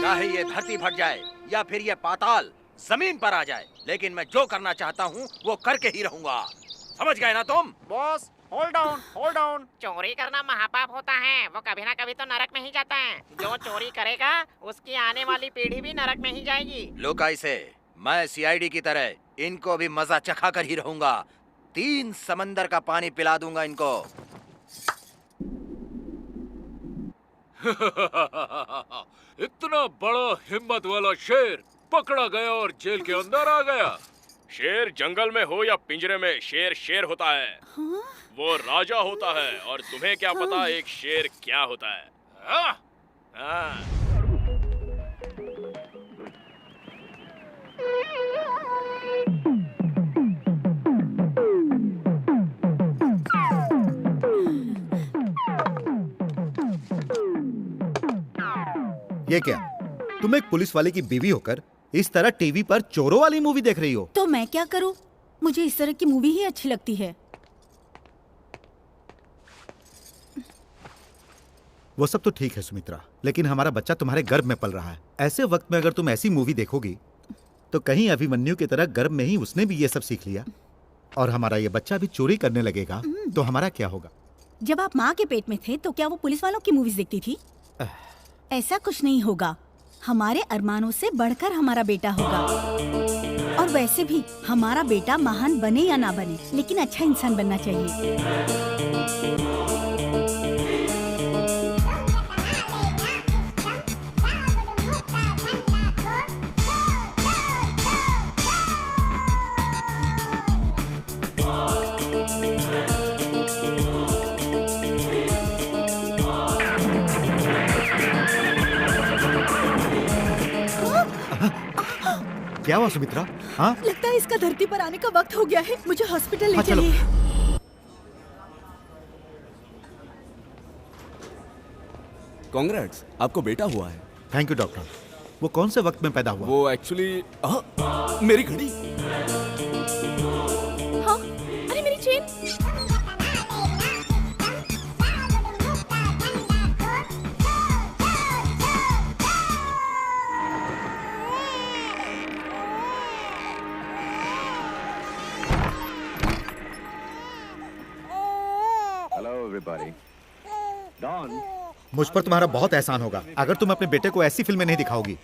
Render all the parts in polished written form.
चाहे ये धरती फट जाए या फिर ये पाताल जमीन पर आ जाए, लेकिन मैं जो करना चाहता हूँ वो करके ही रहूंगा। समझ गए ना तुम? Boss hold down, hold down. चोरी करना महापाप होता है, वो कभी ना कभी तो नरक में ही जाता है। जो चोरी करेगा उसकी आने वाली पीढ़ी भी नरक में ही जाएगी। लुका इसे, मैं सीआईडी की तरह इनको भी मजा चखा कर ही रहूंगा। 3 समंदर का पानी पिला दूंगा इनको। इतना बड़ा हिम्मत वाला शेर पकड़ा गया और जेल के अंदर आ गया। शेर जंगल में हो या पिंजरे में, शेर शेर होता है। हाँ? वो राजा होता है। और तुम्हें क्या पता एक शेर क्या होता है? हाँ? हाँ। ये क्या, तुम एक पुलिस वाले की बीवी होकर इस तरह टीवी पर चोरों वाली मूवी देख रही हो? तो मैं क्या करूं? मुझे इस तरह की मूवी ही अच्छी लगती है। वो सब तो ठीक है सुमित्रा, लेकिन हमारा बच्चा तुम्हारे गर्भ में पल रहा है। ऐसे वक्त में अगर तुम ऐसी मूवी देखोगी तो कहीं अभिमन्यु की तरह गर्भ में ही उसने भी ये सब सीख लिया और हमारा ये बच्चा भी चोरी करने लगेगा तो हमारा क्या होगा? जब आप माँ के पेट में थे तो क्या वो पुलिस वालों की मूवीज देखती थी? ऐसा कुछ नहीं होगा। हमारे अरमानों से बढ़कर हमारा बेटा होगा। और वैसे भी हमारा बेटा महान बने या ना बने, लेकिन अच्छा इंसान बनना चाहिए। क्या हुआ सुमित्रा? हाँ? लगता है इसका धरती पर आने का वक्त हो गया है। मुझे हॉस्पिटल ले हाँ, चलो। चलिए। कांग्रेट्स, आपको बेटा हुआ है। Thank you doctor. वो कौन से वक्त में पैदा हुआ? वो एक्चुअली मेरी घड़ी। हाँ? अरे मेरी चेन। मुझ पर तुम्हारा बहुत एहसान होगा अगर तुम अपने बेटे को ऐसी फिल्में नहीं दिखाओगी।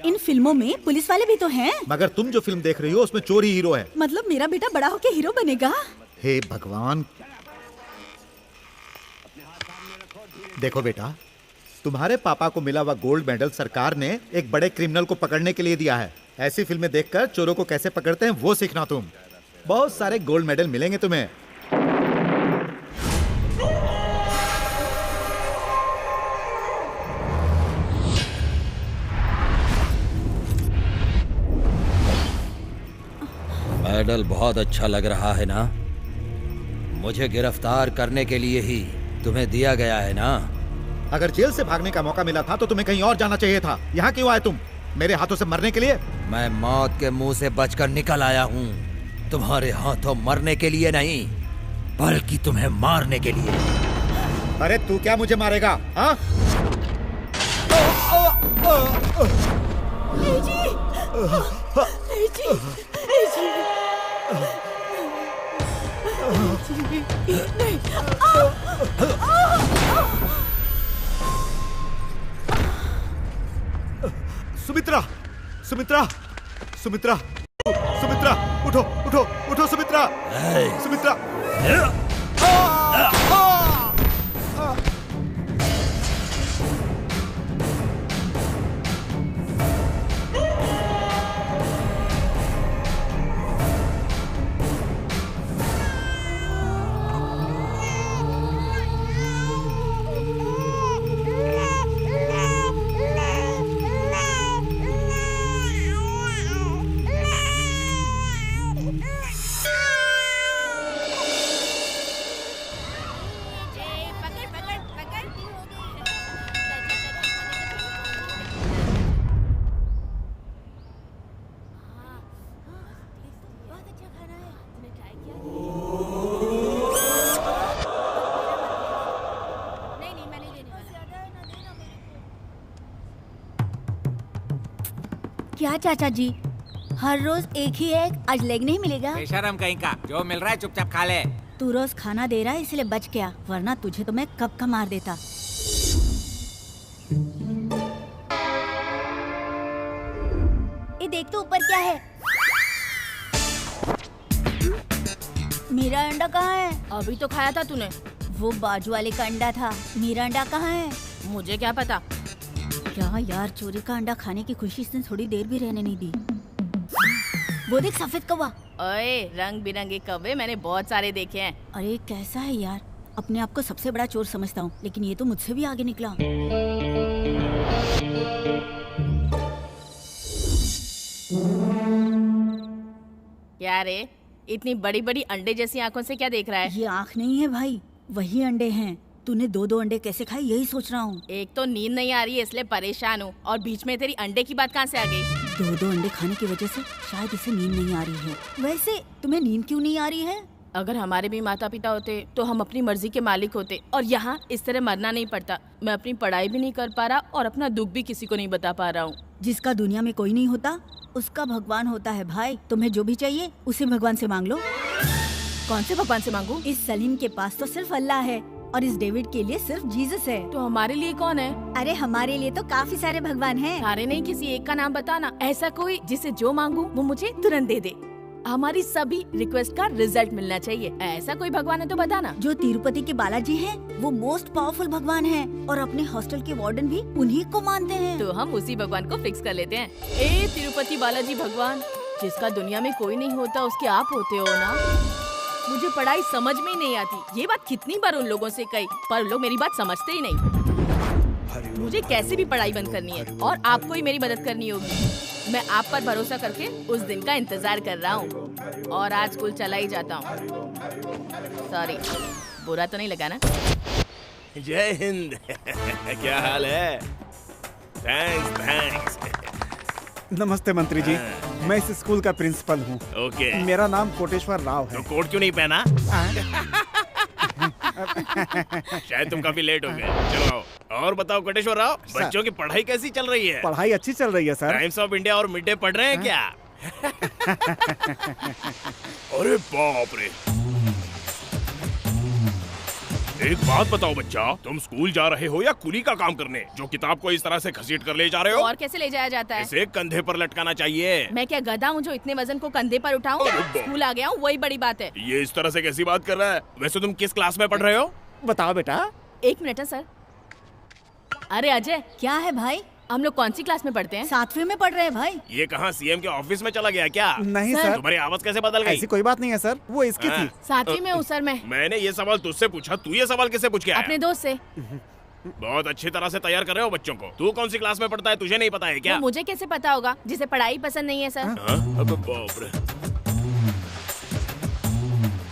इन फिल्मों में पुलिस वाले भी तो हैं। मगर तुम जो फिल्म देख रही हो उसमें चोर ही हीरो है। मतलब मेरा बेटा बड़ा होके हीरो बनेगा? हे भगवान। देखो बेटा, तुम्हारे पापा को मिला हुआ गोल्ड मेडल सरकार ने एक बड़े क्रिमिनल को पकड़ने के लिए दिया है। ऐसी फिल्में देखकर चोरों को कैसे पकड़ते हैं वो सीखना तुम। बहुत सारे गोल्ड मेडल मिलेंगे तुम्हें। मेडल बहुत अच्छा लग रहा है ना? मुझे गिरफ्तार करने के लिए ही तुम्हें दिया गया है ना? अगर जेल से भागने का मौका मिला था तो तुम्हें कहीं और जाना चाहिए था। यहाँ क्यों आए तुम? मेरे हाथों से मरने के लिए? मैं मौत के मुंह से बचकर निकल आया हूँ। तुम्हारे हाथों मरने के लिए नहीं, बल्कि तुम्हें मारने के लिए। अरे तू क्या मुझे मारेगा? हाँ? सुमित्रा, सुमित्रा, सुमित्रा, सुमित्रा, उठो, उठो, उठो सुमित्रा, सुमित्रा। क्या चाचा जी, हर रोज एक ही एग, आज लेग नहीं मिलेगा? बेशरम कहीं का, जो मिल रहा है चुपचाप खा ले। तू रोज खाना दे रहा है इसलिए बच गया, वरना तुझे तो मैं कब का मार देता। ये देख तो ऊपर क्या है? मेरा अंडा कहाँ है? अभी तो खाया था तूने। वो बाजू वाले का अंडा था, मेरा अंडा कहाँ है? मुझे क्या पता। क्या यार, चोरी का अंडा खाने की खुशी इसने थोड़ी देर भी रहने नहीं दी। वो देख सफेद कौवा। ओए, रंग बिरंगे कौवे मैंने बहुत सारे देखे हैं। अरे कैसा है यार, अपने आप को सबसे बड़ा चोर समझता हूँ, लेकिन ये तो मुझसे भी आगे निकला। क्या रे, इतनी बड़ी बड़ी अंडे जैसी आंखों से क्या देख रहा है? ये आँख नहीं है भाई, वही अंडे हैं। तूने दो अंडे कैसे खाए यही सोच रहा हूँ। एक तो नींद नहीं आ रही है इसलिए परेशान हूँ, और बीच में तेरी अंडे की बात कहाँ से आ गई? दो अंडे खाने की वजह से शायद इसे नींद नहीं आ रही है। वैसे तुम्हें नींद क्यों नहीं आ रही है? अगर हमारे भी माता पिता होते तो हम अपनी मर्जी के मालिक होते, और यहाँ इस तरह मरना नहीं पड़ता। मैं अपनी पढ़ाई भी नहीं कर पा रहा और अपना दुख भी किसी को नहीं बता पा रहा हूँ। जिसका दुनिया में कोई नहीं होता उसका भगवान होता है भाई। तुम्हें जो भी चाहिए उसे भगवान से मांग लो। कौन से भगवान से मांगू? इस सलीम के पास तो सिर्फ अल्लाह है और इस डेविड के लिए सिर्फ जीसस है। तो हमारे लिए कौन है? अरे हमारे लिए तो काफी सारे भगवान हैं। सारे नहीं, किसी एक का नाम बताना, ऐसा कोई जिसे जो मांगू वो मुझे तुरंत दे दे। हमारी सभी रिक्वेस्ट का रिजल्ट मिलना चाहिए। ऐसा कोई भगवान है तो बताना। जो तिरुपति के बालाजी हैं, वो मोस्ट पावरफुल भगवान हैं और अपने हॉस्टल के वार्डन भी उन्हीं को मानते हैं। तो हम उसी भगवान को फिक्स कर लेते हैं। ए तिरुपति बालाजी भगवान, जिसका दुनिया में कोई नहीं होता उसके आप होते हो ना। मुझे पढ़ाई समझ में ही नहीं आती। ये बात कितनी बार उन लोगों से कही, पर लोग मेरी बात समझते ही नहीं। मुझे कैसे भी पढ़ाई बंद करनी है और आपको ही मेरी मदद करनी होगी। मैं आप पर भरोसा करके उस दिन का इंतजार कर रहा हूँ और आज स्कूल चला ही जाता हूँ। सॉरी, बुरा तो नहीं लगा ना? जय हिंद। क्या हाल है? थैंक्स। नमस्ते मंत्री जी, मैं इस स्कूल का प्रिंसिपल हूँ। ओके। मेरा नाम कोटेश्वर राव है। तो कोट क्यों नहीं पहना? शायद तुम काफी लेट हो गए। चलो आओ। और बताओ कोटेश्वर राव, बच्चों की पढ़ाई कैसी चल रही है? पढ़ाई अच्छी चल रही है सर। टाइम्स ऑफ इंडिया और मिड डे पढ़ रहे हैं क्या? अरे बाप रे। एक बात बताओ बच्चा, तुम स्कूल जा रहे हो या कुली का काम करने, जो किताब को इस तरह से घसीट कर ले जा रहे हो? और कैसे ले जाया जाता है? इसे कंधे पर लटकाना चाहिए। मैं क्या गधा हूँ जो इतने वजन को कंधे पर उठाऊं? स्कूल आ गया हूँ, वही बड़ी बात है। ये इस तरह से कैसी बात कर रहा है? वैसे तुम किस क्लास में पढ़ रहे हो? बताओ बेटा। 1 मिनट है सर। अरे अजय, क्या है भाई? हम लोग कौन सी क्लास में पढ़ते हैं? 7वीं में पढ़ रहे हैं भाई। ये कहाँ सीएम के ऑफिस में चला गया क्या? नहीं सर। तुम्हारी आवाज कैसे बदल गई? ऐसी कोई बात नहीं है सर, वो इसकी थी। 7वीं में हूँ सर मैं। मैंने ये सवाल तुझसे पूछा, तू ये सवाल किससे पूछ के आया? अपने दोस्त से। बहुत अच्छी तरह से तैयार कर रहे हो बच्चों को। तू कौन सी क्लास में पढ़ता है, तुझे नहीं पता है क्या? वो मुझे कैसे पता होगा, जिसे पढ़ाई पसंद नहीं है सर। अब बाप रे,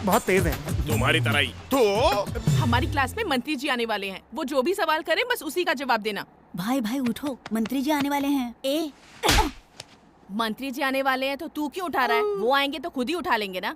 बहुत तेज है। तुम्हारी तरह ही। तो हमारी क्लास में मंत्री जी आने वाले हैं, वो जो भी सवाल करें बस उसी का जवाब देना। भाई उठो, मंत्री जी आने वाले हैं। मंत्री जी आने वाले हैं तो तू क्यों उठा रहा है? वो आएंगे तो खुद ही उठा लेंगे ना।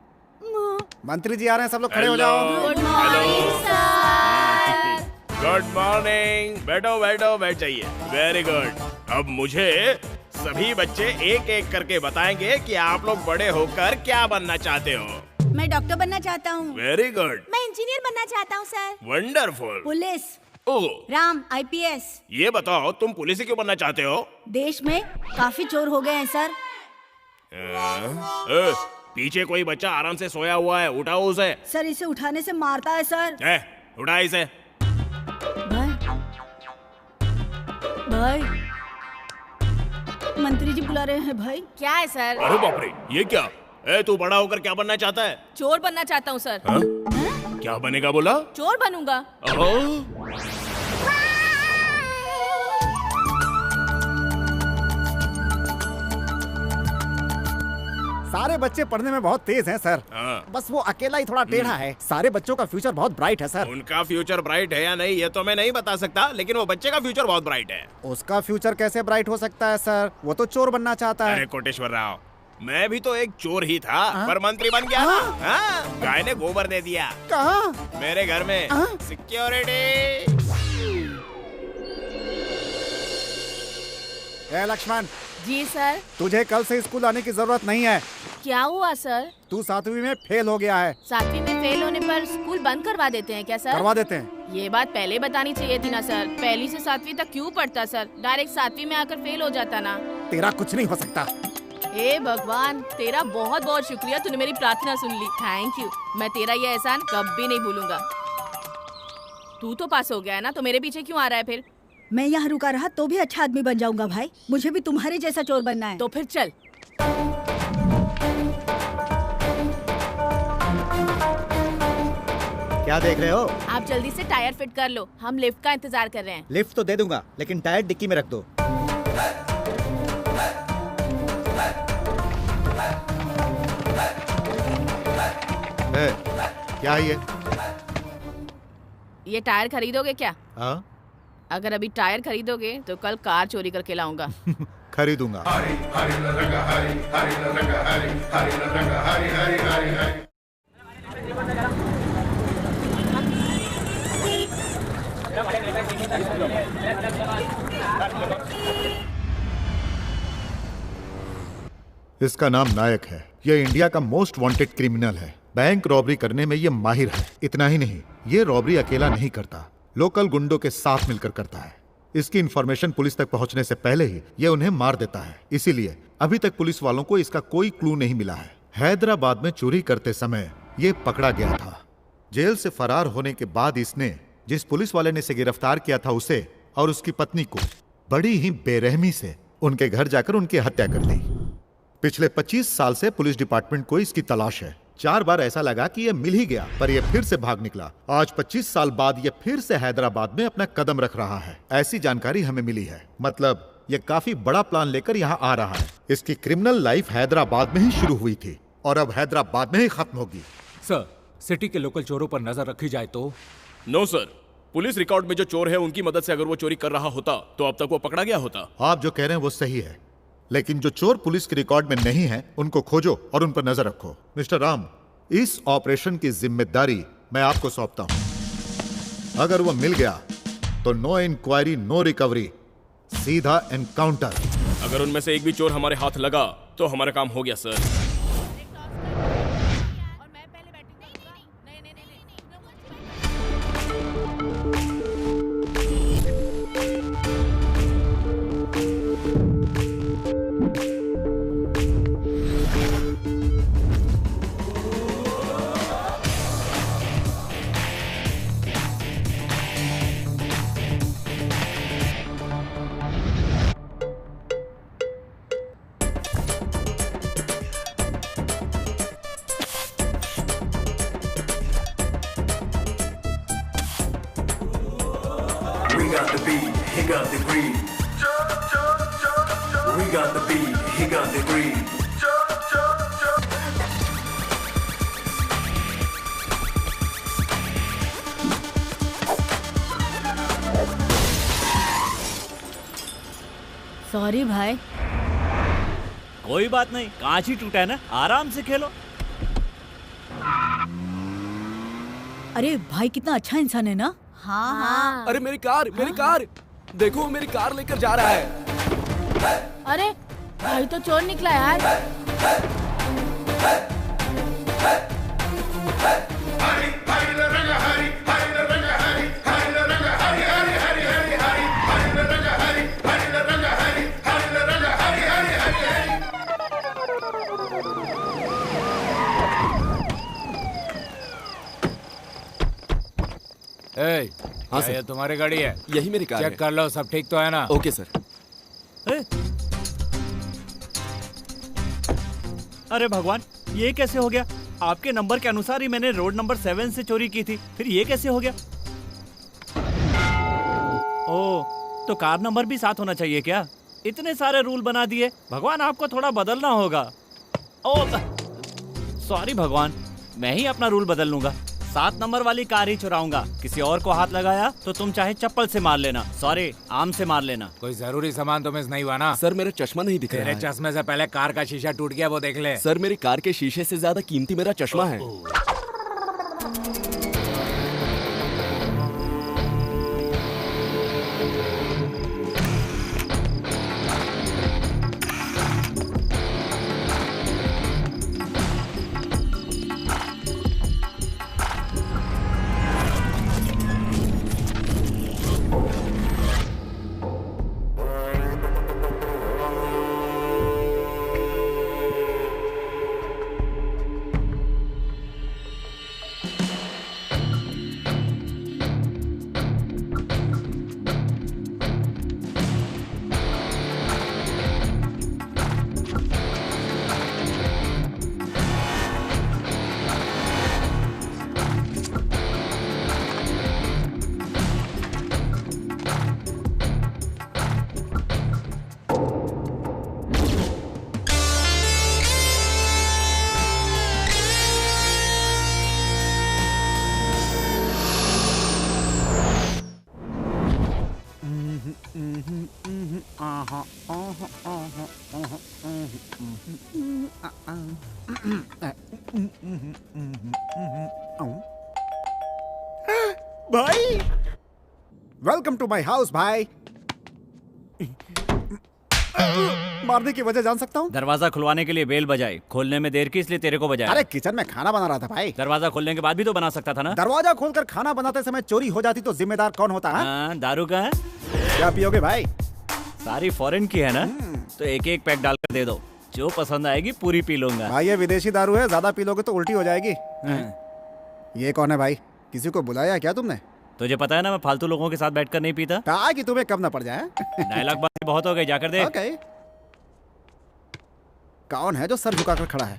मंत्री जी आ रहे हैं, सब लोग खड़े हो जाओ। Good morning sir. Good morning. बैठो, बैठ जाइए। Very good. अब मुझे सभी बच्चे एक एक करके बताएंगे कि आप लोग बड़े होकर क्या बनना चाहते हो। मैं डॉक्टर बनना चाहता हूँ। Very good. मैं इंजीनियर बनना चाहता हूँ सर। वंडरफुल। पुलिस। ओह, राम IPS। ये बताओ तुम पुलिस क्यों बनना चाहते हो? देश में काफी चोर हो गए हैं सर। पीछे कोई बच्चा आराम से सोया हुआ है, उठाओ उसे। सर इसे उठाने से मारता है सर। उठा इसे। भाई मंत्री जी बुला रहे हैं भाई। क्या है सर? अरे बाप रे, ये क्या? तू बड़ा होकर क्या बनना चाहता है? चोर बनना चाहता हूँ सर। क्या बनेगा बोला? चोर बनूंगा। सारे बच्चे पढ़ने में बहुत तेज हैं सर। बस वो अकेला ही थोड़ा टेढ़ा है। सारे बच्चों का फ्यूचर बहुत ब्राइट है सर। उनका फ्यूचर ब्राइट है या नहीं ये तो मैं नहीं बता सकता, लेकिन वो बच्चे का फ्यूचर बहुत ब्राइट है। उसका फ्यूचर कैसे ब्राइट हो सकता है सर? वो तो चोर बनना चाहता है। अरे कोटेश्वर राव, मैं भी तो एक चोर ही था, पर मंत्री बन गया ना। गाय ने गोबर दे दिया। कहाँ? मेरे घर में। सिक्योरिटी। लक्ष्मण, जी सर। तुझे कल से स्कूल आने की जरूरत नहीं है। क्या हुआ सर? तू 7वीं में फेल हो गया है। 7वीं में फेल होने पर स्कूल बंद करवा देते हैं क्या सर? करवा देते हैं। ये बात पहले बतानी चाहिए थी ना सर। पहली से 7वीं तक क्यों पढ़ता सर? डायरेक्ट 7वीं में आकर फेल हो जाता ना। तेरा कुछ नहीं हो सकता। हे भगवान, तेरा बहुत बहुत शुक्रिया, तूने मेरी प्रार्थना सुन ली। Thank you. मैं तेरा ये एहसान कभी नहीं भूलूंगा। तू तो पास हो गया है ना, तो मेरे पीछे क्यों आ रहा है फिर? मैं यहाँ रुका रहा तो भी अच्छा आदमी बन जाऊंगा भाई। मुझे भी तुम्हारे जैसा चोर बनना है। तो फिर चल। क्या देख रहे हो? आप जल्दी से टायर फिट कर लो, हम लिफ्ट का इंतजार कर रहे हैं। लिफ्ट तो दे दूंगा, लेकिन टायर डिक्की में रख दो। क्या है ये टायर खरीदोगे क्या? हाँ? अगर अभी टायर खरीदोगे तो कल कार चोरी करके लाऊंगा। खरीदूंगा। इसका नाम नायक है। ये इंडिया का मोस्ट वांटेड क्रिमिनल है। बैंक रॉबरी करने में ये माहिर है। इतना ही नहीं, ये रॉबरी अकेला नहीं करता, लोकल गुंडों के साथ मिलकर करता है। इसकी इंफॉर्मेशन पुलिस तक पहुंचने से पहले ही ये उन्हें मार देता है। इसीलिए अभी तक पुलिस वालों को इसका कोई क्लू नहीं मिला है। हैदराबाद में चोरी करते समय ये पकड़ा गया था। जेल से फरार होने के बाद इसने जिस पुलिस वाले ने इसे गिरफ्तार किया था उसे और उसकी पत्नी को बड़ी ही बेरहमी से उनके घर जाकर उनकी हत्या कर दी। पिछले 25 साल से पुलिस डिपार्टमेंट को इसकी तलाश है। 4 बार ऐसा लगा कि ये मिल ही गया, पर ये फिर से भाग निकला। आज 25 साल बाद ये फिर से हैदराबाद में अपना कदम रख रहा है। ऐसी जानकारी हमें मिली है। मतलब ये काफी बड़ा प्लान लेकर यहाँ आ रहा है। इसकी क्रिमिनल लाइफ हैदराबाद में ही शुरू हुई थी और अब हैदराबाद में ही खत्म होगी। सर, सिटी के लोकल चोरों पर नजर रखी जाए तो? नो सर, पुलिस रिकॉर्ड में जो चोर है उनकी मदद से अगर वो चोरी कर रहा होता तो अब तक वो पकड़ा गया होता। आप जो कह रहे हैं वो सही है, लेकिन जो चोर पुलिस के रिकॉर्ड में नहीं है उनको खोजो और उन पर नजर रखो। मिस्टर राम, इस ऑपरेशन की जिम्मेदारी मैं आपको सौंपता हूं। अगर वो मिल गया तो नो इंक्वायरी नो रिकवरी, सीधा एनकाउंटर। अगर उनमें से एक भी चोर हमारे हाथ लगा तो हमारा काम हो गया sir. We got the beat, he got the greed. We got the beat, he got the greed. Sorry भाई। कोई बात नहीं, कांच ही टूटा है ना, आराम से खेलो। अरे भाई कितना अच्छा इंसान है ना। हाँ हाँ। अरे मेरी कार देखो, मेरी कार लेकर जा रहा है। अरे भाई तो चोर निकला यार। हाँ सर, ये तुम्हारी गाड़ी है? यही मेरी कार है। चेक कर लो, सब ठीक तो है ना? Okay sir. अरे भगवान, ये कैसे हो गया? आपके नंबर के अनुसार ही मैंने रोड नंबर 7 से चोरी की थी, फिर ये कैसे हो गया? ओह, तो कार नंबर भी साथ होना चाहिए क्या? इतने सारे रूल बना दिए, भगवान आपको थोड़ा बदलना होगा। ओह सॉरी भगवान, मैं ही अपना रूल बदल लूंगा। 7 नंबर वाली कार ही चुराऊंगा। किसी और को हाथ लगाया तो तुम चाहे चप्पल से मार लेना, सॉरी आम से मार लेना। कोई जरूरी सामान तो मिस नहीं हुआ ना? सर मेरा चश्मा नहीं दिख रहा है। तेरे चश्मे से पहले कार का शीशा टूट गया, वो देख ले। सर मेरी कार के शीशे से ज्यादा कीमती मेरा चश्मा है। वेलकम टू माय हाउस भाई। मारने की वजह जान सकता हूँ? दरवाजा खुलवाने के लिए बेल बजाई, खोलने में देर की इसलिए तेरे को बजाया। अरे किचन में खाना बना रहा था भाई। दरवाजा खोलने के बाद भी तो बना सकता था ना। दरवाजा खोलकर खाना बनाते समय चोरी हो जाती तो जिम्मेदार कौन होता है? दारू का है? क्या पियोगे भाई? सारी फॉरेन की है ना, तो एक एक पैक डालकर दे दो, जो पसंद आएगी पूरी पी लूंगा। भाई ये विदेशी दारू है, ज्यादा पी लोगे तो उल्टी हो जाएगी। ये कौन है भाई? किसी को बुलाया क्या तुमने? तुझे पता है ना मैं फालतू लोगों के साथ बैठकर नहीं पीता। कहा कि तुम्हें कब ना पड़ जाए। डायलॉग बात बहुत हो गई, जाकर देख। ओके। कौन है जो सर झुकाकर खड़ा है?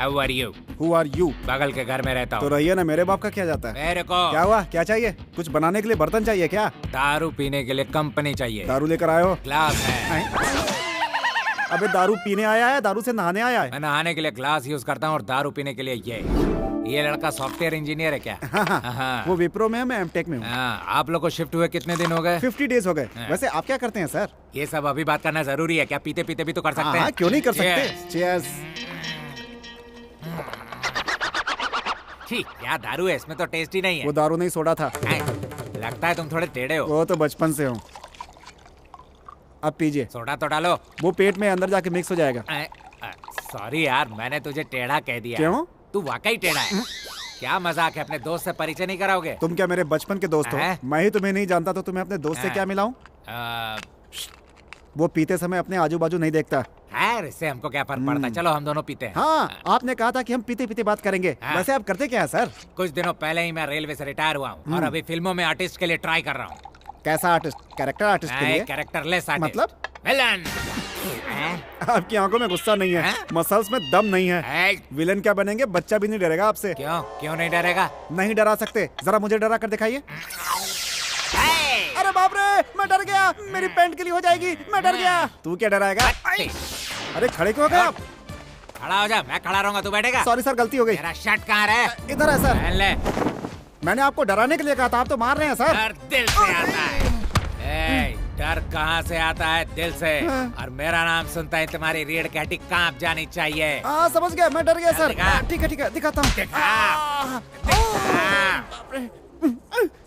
How are you? Who are you? बगल के घर में रहता हूँ। तो रहिए ना, मेरे बाप का क्या जाता है? मेरे को क्या हुआ? क्या चाहिए? कुछ बनाने के लिए बर्तन चाहिए क्या? दारू पीने के लिए कंपनी चाहिए। दारू लेकर आए हो? ग्लास है। अबे दारू पीने आया है, दारू से नहाने आया है? मैं नहाने के लिए ग्लास यूज करता हूँ और दारू पीने के लिए ये लड़का सॉफ्टवेयर इंजीनियर है क्या? हाँ। वो विप्रो में है, मैं एमटेक में हूँ। आप लोग को शिफ्ट हुए कितने दिन हो गए? 50 डेज हो गए। वैसे आप क्या करते हैं सर? ये सब अभी बात करना जरूरी है क्या? पीते पीते भी तो कर सकते हैं। क्यों नहीं कर सकते? चीयर्स। क्या दारू है, इसमें तो टेस्ट ही नहीं है। वो दारू नहीं सोडा था। लगता है तुम थोड़े टेढ़े हो। वो तो बचपन से हूँ। अब पीजिए। सोडा तो डालो। वो पेट में अंदर जाके मिक्स हो जाएगा। सॉरी यार, मैंने तुझे टेढ़ा कह दिया। क्यों? तू वाकई टेढ़ा है। क्या मजाक है, अपने दोस्त से परिचय नहीं कराओगे? तुम क्या मेरे बचपन के दोस्त हो? मैं ही तुम्हें नहीं जानता तो तुम्हें अपने दोस्त से क्या मिलाऊं? वो पीते समय अपने आजू बाजू नहीं देखता। इससे हमको क्या फर्क पड़ता है? चलो हम दोनों पीते हैं। हाँ, आपने कहा था कि हम पीते पीते बात करेंगे। वैसे आप करते क्या है सर? कुछ दिनों पहले ही मैं रेलवे से रिटायर हुआ हूँ और अभी फिल्मों में आर्टिस्ट के लिए ट्राई कर रहा हूँ। कैसा आर्टिस्ट? कैरेक्टर आर्टिस्ट के लिए? Characterless artist. मतलब? विलन। आपकी आंखों में गुस्सा नहीं है, मसल्स में दम नहीं है। विलन क्या बनेंगे? बच्चा भी नहीं डरेगा आपसे। क्यों नहीं डरेगा? नहीं डरा सकते। जरा मुझे डरा कर दिखाइए। अरे बाप रे, मैं डर गया। मेरी पैंट गिली हो जाएगी। मैं डर गया। तू क्या डराएगा? अरे खड़े क्यों हो गए आप? खड़ा हो जा, मैं खड़ा रहूंगा, तू बैठेगा। सॉरी सर, गलती हो गई। मेरा शर्ट कहाँ है? इधर है सर। ले। मैंने आपको डराने के लिए कहा था, आप तो मार रहे हैं सर। डर दिल से आता है। डर कहाँ से आता है? दिल से। और मेरा नाम सुनता है तुम्हारी रीढ़ की हड्डी कांप जानी चाहिए। समझ गया, मैं डर गया सर। ठीक है, दिखाता हूँ।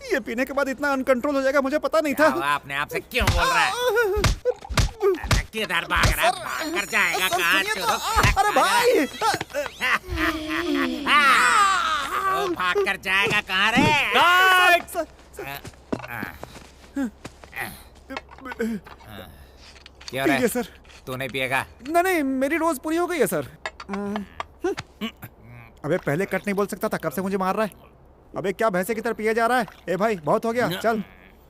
ये पीने के बाद इतना अनकंट्रोल हो जाएगा मुझे पता नहीं था। आपने आपसे क्यों बोल रहा है? किधर भाग रहा है? भाग कर जाएगा कहाँ? अरे भाई, भाग कर जाएगा कहाँ रे? क्यों रे? सर तू नहीं पिएगा? नहीं, मेरी रोज पूरी हो गई है सर। अबे पहले कट नहीं बोल सकता था, कब से मुझे मार रहा है? अबे क्या भैंसे की तरह पिए जा रहा है? ए भाई बहुत हो गया, चल।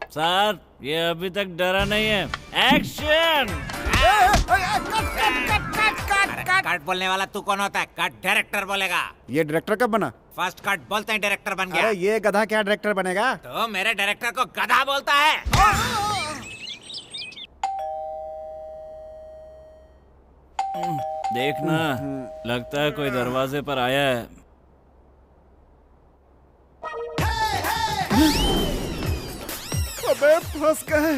सर ये अभी तक डरा नहीं है। एक्शन! कट बोलने वाला तू कौन होता है? कट डायरेक्टर बोलेगा। ये डायरेक्टर कब बना? फर्स्ट कट बोलते हैं डायरेक्टर बन गया। अरे ये गधा क्या डायरेक्टर बनेगा? तो मेरे डायरेक्टर को गधा बोलता है। देखना, लगता है कोई दरवाजे पर आया है। अबे फंस गए।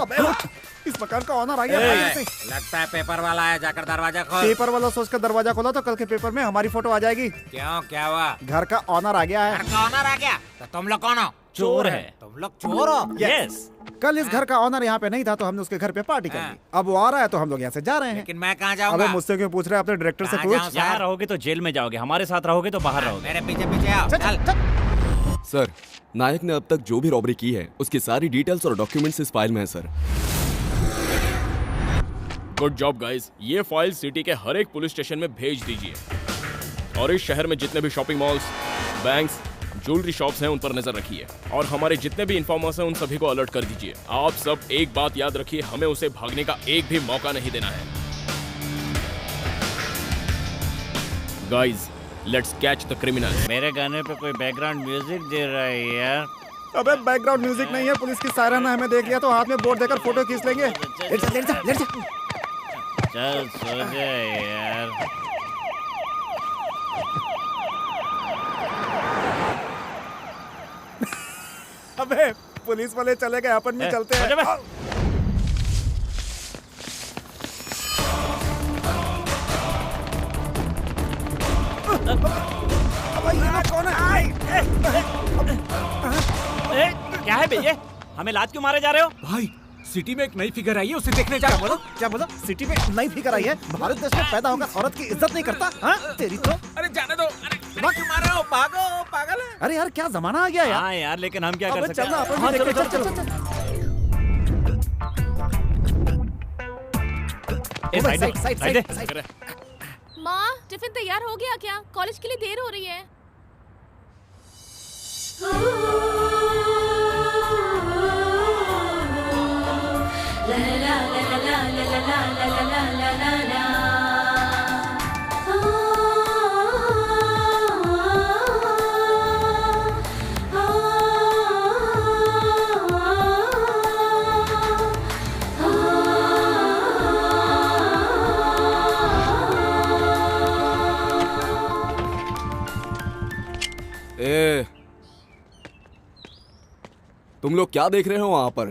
अबे उठ, इस मकान का ऑनर आ गया। लगता है पेपर वाला है, जाकर दरवाजा खोल। पेपर वाला सोचकर दरवाजा खोला तो कल के पेपर में हमारी फोटो आ जाएगी। क्यों, क्या हुआ? घर का ऑनर आ गया है। घर का ऑनर आ गया? तो तुम लोग कौन हो? चोर है। तुम लोग चोर हो? यस। कल इस घर का ऑनर यहाँ पे नहीं था तो हमने उसके घर पे पार्टी कर ली। अब वो आ रहा है तो हम लोग यहाँ से जा रहे हैं। लेकिन मैं कहाँ जाऊँगा? अबे मुझसे क्यों पूछ रहे हैं? अपने डायरेक्टर से पूछ। यहाँ रहोगे तो जेल में जाओगे, हमारे साथ रहोगे तो बाहर रहोगे। मेरे पीछे पीछे आओ। सर, नायक ने अब तक जो भी रॉबरी की है उसकी सारी डिटेल्स और डॉक्यूमेंट्स इस फाइल में है सर। Good job guys. ये फाइल सिटी के हर एक पुलिस स्टेशन में भेज दीजिए और इस शहर में जितने भी shopping malls, banks, jewellery shops हैं उन पर नजर रखिए और हमारे जितने भी इन्फॉर्मर्स हैं उन सभी को अलर्ट कर दीजिए। आप सब एक बात याद रखिए, हमें उसे भागने का एक भी मौका नहीं देना है। Guys, let's catch the criminal. मेरे गाने पे कोई बैकग्राउंड म्यूजिक दे रहा है यार। अबे बैकग्राउंड म्यूजिक नहीं है, पुलिस की सायरन हमें देख लिया तो हाथ में बोर्ड देकर फोटो खींच लेंगे। चल सो जा यार। अबे पुलिस वाले चले गए, अपन भी चलते हैं। कौन है? क्या है भैया? हमें लात क्यों मारे जा रहे हो? भाई सिटी में एक नई फिगर आई है, उसे देखने जा रहा हूँ। क्या बोला? सिटी में नई फिगर आई है? भारत देश में पैदा होकर औरत की इज्जत नहीं करता? हाँ तेरी तो। अरे जाने दो, अरे क्यों मार रहे हो? भागो, पागल है। अरे यार क्या जमाना आ गया यार। हाँ यार, लेकिन हम क्या कर सकते हैं? चलना अपन भी देखें, चल। साइड। माँ, टिफिन तैयार हो गया क्या? कॉलेज के लिए देर हो रही है। ए, तुम लोग क्या देख रहे हो वहां पर?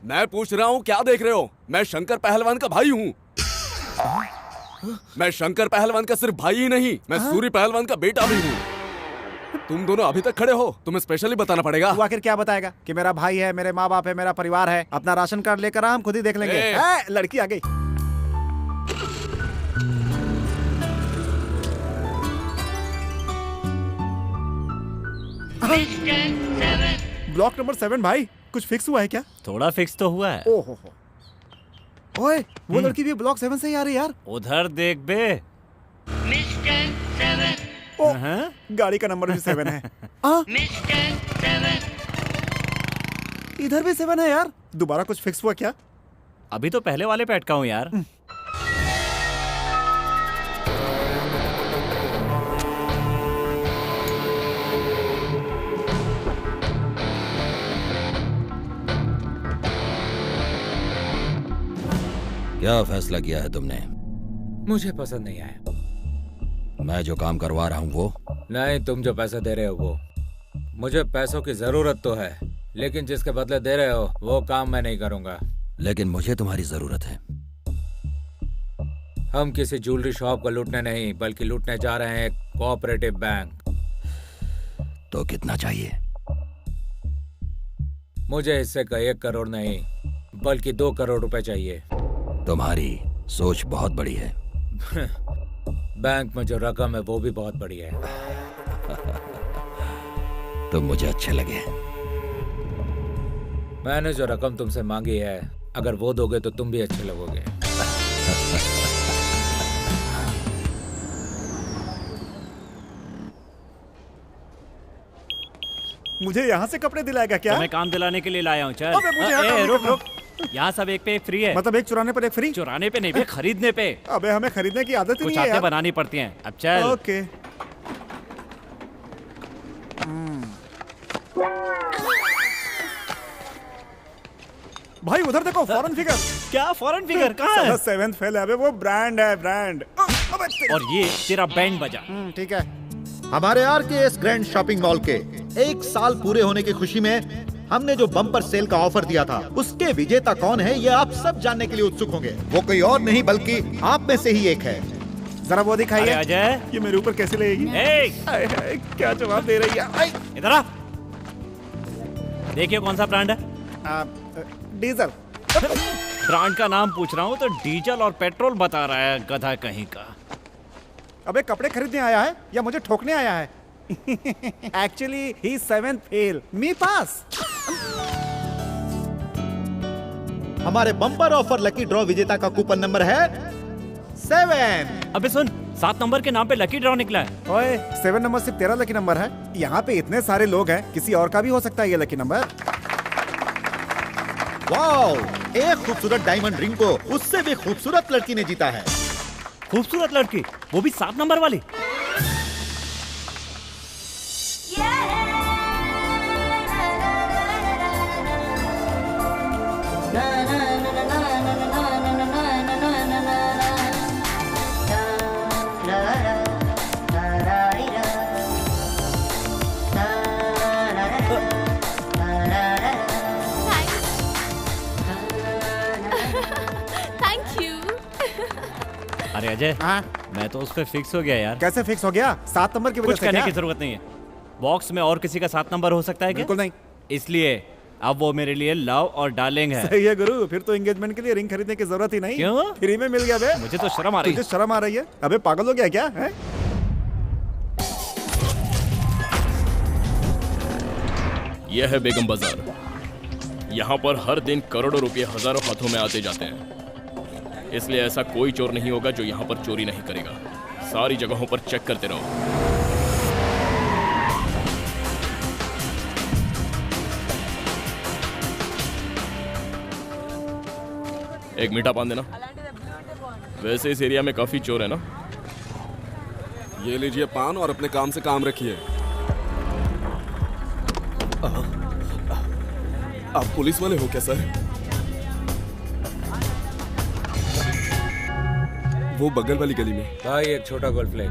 मैं पूछ रहा हूँ क्या देख रहे हो? मैं शंकर पहलवान का भाई हूँ। मैं शंकर पहलवान का सिर्फ भाई ही नहीं, मैं सूरी पहलवान का बेटा भी हूँ। तुम दोनों अभी तक खड़े हो, तुम्हें स्पेशली बताना पड़ेगा। तू आखिर क्या बताएगा? कि मेरा भाई है, मेरे माँ बाप है, मेरा परिवार है। अपना राशन कार्ड लेकर हम खुद ही देख लेंगे। लड़की आ गई। ब्लॉक नंबर 7 भाई, कुछ फिक्स हुआ है क्या? थोड़ा फिक्स तो हुआ है। ओहो, ओए वो लड़की भी ब्लॉक 7 से ही आ रही है यार। उधर देख बे। ओ, गाड़ी का नंबर भी 7 है। इधर भी 7 है यार। दोबारा कुछ फिक्स हुआ क्या? अभी तो पहले वाले पे अटका हूँ यार। क्या फैसला किया है तुमने? मुझे पसंद नहीं आया। मैं जो काम करवा रहा हूँ वो? नहीं, तुम जो पैसा दे रहे हो वो। मुझे पैसों की जरूरत तो है, लेकिन जिसके बदले दे रहे हो वो काम मैं नहीं करूँगा। लेकिन मुझे तुम्हारी जरूरत है। हम किसी ज्वेलरी शॉप को लूटने नहीं, बल्कि लूटने जा रहे हैं एक कोऑपरेटिव बैंक। तो कितना चाहिए? मुझे इससे का 1 करोड़ नहीं, बल्कि 2 करोड़ रुपए चाहिए। तुम्हारी सोच बहुत बड़ी है। बैंक में जो रकम है वो भी बहुत बड़ी है। तुम मुझे अच्छे लगे। मैंने जो रकम तुमसे मांगी है, अगर वो दोगे तो तुम भी अच्छे लगोगे। मुझे यहाँ से कपड़े दिलाएगा क्या? मैं काम दिलाने के लिए लाया हूँ। चल। अबे मुझे यहाँ रुक। यहाँ सब एक पे एक फ्री है। मतलब एक चुराने पर एक फ्री? चुराने पे नहीं बे, खरीदने पे। अबे हमें खरीदने की आदत ही नहीं है कुछ यार। आदतें बनानी पड़ती हैं। अब चल। ओके। भाई उधर देखो, फॉरेन फिगर। क्या फॉरेन फिगर? कहाँ है? 7th फेल है अबे, वो ब्रांड है, ब्रांड। और ये तेरा बैंड बजा। ठीक है। हमारे आरकेएस ग्रैंड शॉपिंग मॉल के 1 साल पूरे होने की खुशी में हमने जो बम्पर सेल का ऑफर दिया था, उसके विजेता कौन है ये आप सब जानने के लिए उत्सुक होंगे। वो कोई और नहीं बल्कि आप में से ही एक है। जरा वो दिखाइए। अजय, ये मेरे ऊपर कैसे लगेगी? क्या जवाब दे रही है? इधर आ। देखिए कौन सा ब्रांड है? डीजल। ब्रांड का नाम पूछ रहा हूँ तो डीजल और पेट्रोल बता रहा है, गधा कहीं का। अबे कपड़े खरीदने आया है या मुझे ठोकने आया है? Actually, he's 7th fail. Me pass. हमारे बम्पर ऑफर लकी ड्रॉ विजेता का कूपन नंबर है 7। अबे सुन, 7 नंबर के नाम पे लकी ड्रॉ निकला है। ओए, 7 नंबर सिर्फ तेरा लकी नंबर है। यहाँ पे इतने सारे लोग हैं, किसी और का भी हो सकता है ये लकी नंबर। वाओ, एक खूबसूरत डायमंड रिंग को उससे भी खूबसूरत लड़की ने जीता है। खूबसूरत लड़की, वो भी 7 नंबर वाली। Thank you. अरे अजय, मैं तो उस पे फिक्स हो गया यार। कैसे फिक्स हो गया? 7 नंबर की वजह कुछ से करने क्या? की जरूरत नहीं है। बॉक्स में और किसी का 7 नंबर हो सकता है क्या? बिल्कुल नहीं। इसलिए अब वो मेरे लिए लव और डार्लिंग है। सही है गुरु, फिर तो एंगेजमेंट के लिए रिंग खरीदने की जरूरत ही नहीं। क्यों? फ्री में मिल गया बे। मुझे तो शर्म आ रही है। तुझे शर्म आ रही है? अबे पागल हो गया क्या है? यह है बेगम बाजार। यहाँ पर हर दिन करोड़ों रुपए हजारों हाथों में आते जाते हैं, इसलिए ऐसा कोई चोर नहीं होगा जो यहाँ पर चोरी नहीं करेगा। सारी जगहों पर चेक करते रहो। एक मीठा पान देना। वैसे इस एरिया में काफी चोर है ना। ये लीजिए पान और अपने काम से काम रखिए। आप पुलिस वाले हो क्या सर? वो बगल वाली गली में। भाई एक छोटा गोल्फ ले।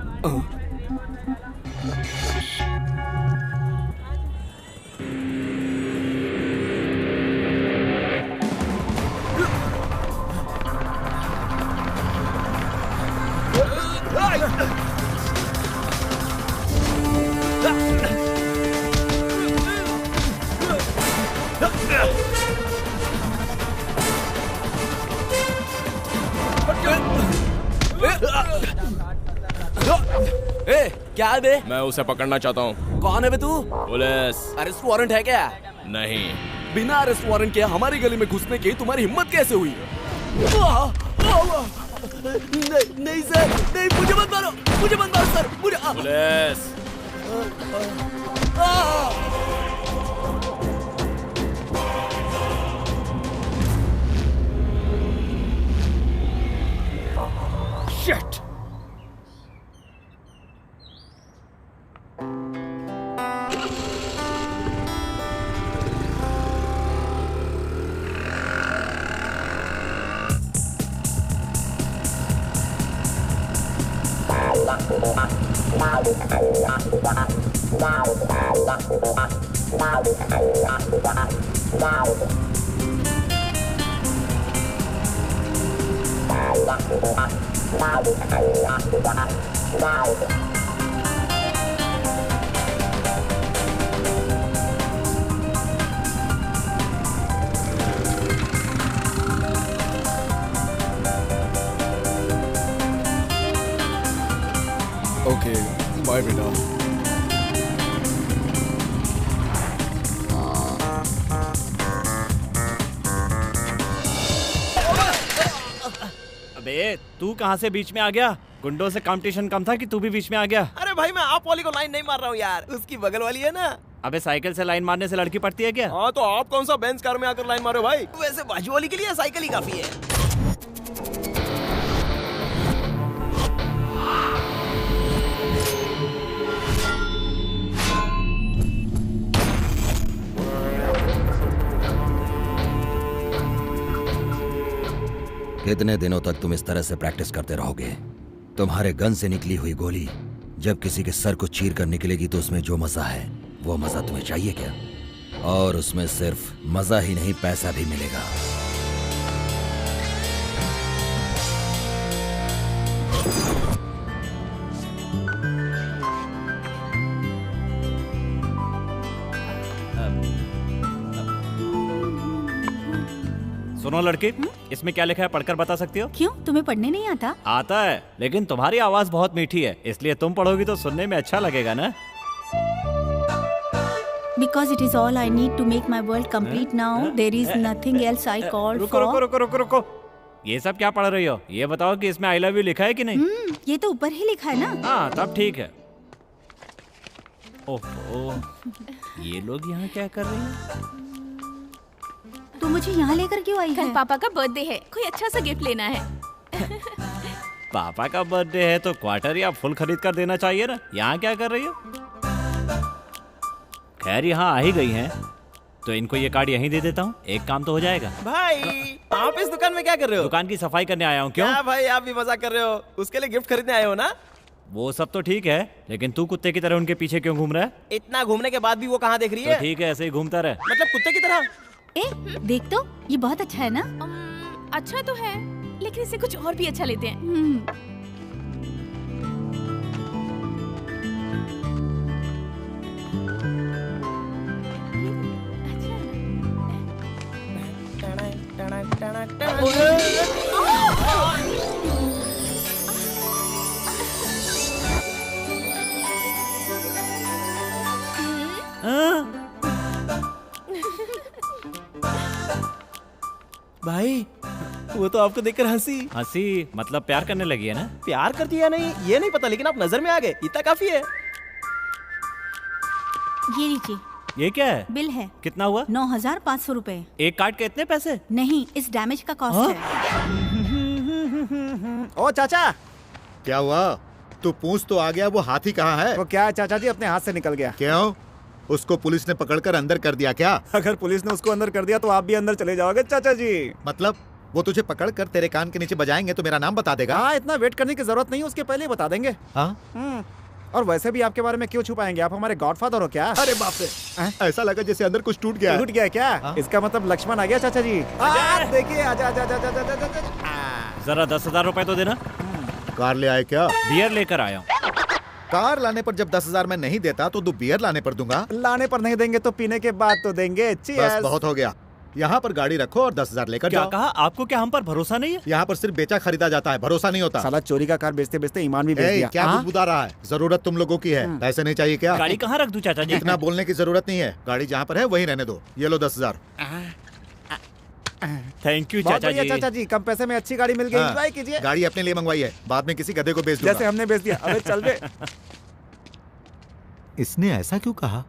ए, क्या है बे? मैं उसे पकड़ना चाहता हूँ। कौन है बे तू? पुलिस। अरेस्ट वारंट है क्या? नहीं। बिना अरेस्ट वारंट के हमारी गली में घुसने की तुम्हारी हिम्मत कैसे हुई? नहीं सर, नहीं, मुझे मत मारो, मुझे मत मारो सर, मुझे। पुलिस। शिट। ओके, बाय बेटा। अबे तू कहाँ से बीच में आ गया? गुंडों से कंपटीशन कम था कि तू भी बीच में आ गया? अरे भाई मैं आप वाली को लाइन नहीं मार रहा हूँ यार, उसकी बगल वाली है ना। अबे साइकिल से लाइन मारने से लड़की पड़ती है क्या? हाँ तो आप कौन सा बेंच कार में आकर लाइन मारो भाई? वैसे बाजू वाली के लिए साइकिल ही काफी है। कितने दिनों तक तुम इस तरह से प्रैक्टिस करते रहोगे? तुम्हारे गन से निकली हुई गोली जब किसी के सर को चीर कर निकलेगी तो उसमें जो मजा है वो मजा तुम्हें चाहिए क्या? और उसमें सिर्फ मजा ही नहीं, पैसा भी मिलेगा। सुनो लड़की, इसमें क्या लिखा है पढ़कर बता सकती हो? क्यों, तुम्हें पढ़ने नहीं आता? आता है, लेकिन तुम्हारी आवाज बहुत मीठी है, इसलिए तुम पढ़ोगी तो सुनने में अच्छा लगेगा ना। Because it is all I need to make my world complete now. There is nothing else I call रुको for. रुको रुको रुको रुको, ये सब क्या पढ़ रही हो? ये बताओ कि इसमें आई लव यू लिखा है कि नहीं? ये तो ऊपर ही लिखा है ना। हाँ तब ठीक है। ओहो, ये लोग यहाँ क्या कर रहे हैं? तू मुझे यहाँ लेकर क्यों आई है? कल पापा का बर्थडे है, कोई अच्छा सा गिफ्ट लेना है। पापा का बर्थडे है तो क्वार्टर या फुल खरीद कर देना चाहिए ना। यहाँ क्या कर रही हो? खैर यहाँ आ ही गई हैं, तो इनको ये कार्ड यहीं दे देता हूँ, एक काम तो हो जाएगा। भाई आप इस दुकान में क्या कर रहे हो? दुकान की सफाई करने आया हूँ। क्यों? क्या भाई आप भी मजाक कर रहे हो? उसके लिए गिफ्ट खरीदने आए हो ना? वो सब तो ठीक है, लेकिन तू कुत्ते की तरह उनके पीछे क्यों घूम रहा है? इतना घूमने के बाद भी वो कहाँ देख रही तो है? ठीक है, ऐसे ही घूमता रहे। मतलब कुत्ते की तरह। ए, देख तो, ये बहुत अच्छा है ना? अच्छा तो है, लेकिन इसे कुछ और भी अच्छा लेते हैं। भाई वो तो आपको देखकर हंसी। हंसी मतलब प्यार करने लगी है ना? प्यार करती है नहीं ये नहीं पता, लेकिन आप नजर में आ गए, इतना काफी है। ये लीजिए, ये क्या है? बिल है। कितना हुआ? 9,500 रुपए। एक कार्ड के इतने पैसे? नहीं, इस डैमेज का कॉस्ट है। ओ चाचा, क्या हुआ? तू पूछ तो आ गया, वो हाथी कहाँ है? वो क्या है चाचा जी, अपने हाथ से निकल गया। क्यों? उसको पुलिस ने पकड़कर अंदर कर दिया क्या? अगर पुलिस ने उसको अंदर कर दिया तो आप भी अंदर चले जाओगे चाचा जी। मतलब वो तुझे पकड़कर तेरे कान के नीचे बजाएंगे तो मेरा नाम बता देगा? हाँ, इतना वेट करने की जरूरत नहीं, उसके पहले ही बता देंगे। हाँ? और वैसे भी आपके बारे में क्यों छुपाएंगे, आप हमारे गॉडफादर हो क्या? अरे बाप रे, ऐसा लगा जैसे अंदर कुछ टूट गया। टूट गया क्या? इसका मतलब लक्ष्मण आ गया चाचा जी। देखिए, आजा आजा आजा आजा आजा। जरा 10,000 रुपए तो देना। कार ले आए क्या? बियर लेकर आया हूँ। कार लाने पर जब 10,000 मैं नहीं देता तो 2 बियर लाने पर दूंगा। लाने पर नहीं देंगे तो पीने के बाद तो देंगे। बस बहुत हो गया, यहाँ पर गाड़ी रखो और 10,000 लेकर क्या जाओ। कहा? आपको क्या हम पर भरोसा नहीं है? यहाँ पर सिर्फ बेचा खरीदा जाता है, भरोसा नहीं होता। साला चोरी का कार बेचते बेचते ईमान भी बेच दिया। क्या बुदबुदा रहा है? जरूरत तुम लोगों की है, पैसे नहीं चाहिए क्या? गाड़ी कहाँ रख दूं चाचा जी? इतना बोलने की जरूरत नहीं है, गाड़ी जहाँ पर है वहीं रहने दो। ये लो 10,000। थैंक यू बहुत चाचा बढ़िया जी। चाचा जी, कम पैसे में अच्छी गाड़ी मिल गई, एंजॉय कीजिए। गाड़ी अपने लिए मंगवाई है, बाद में किसी गधे को बेच दूंगा। जैसे हमने बेच दिया। अबे चल बे। इसने ऐसा क्यों कहा?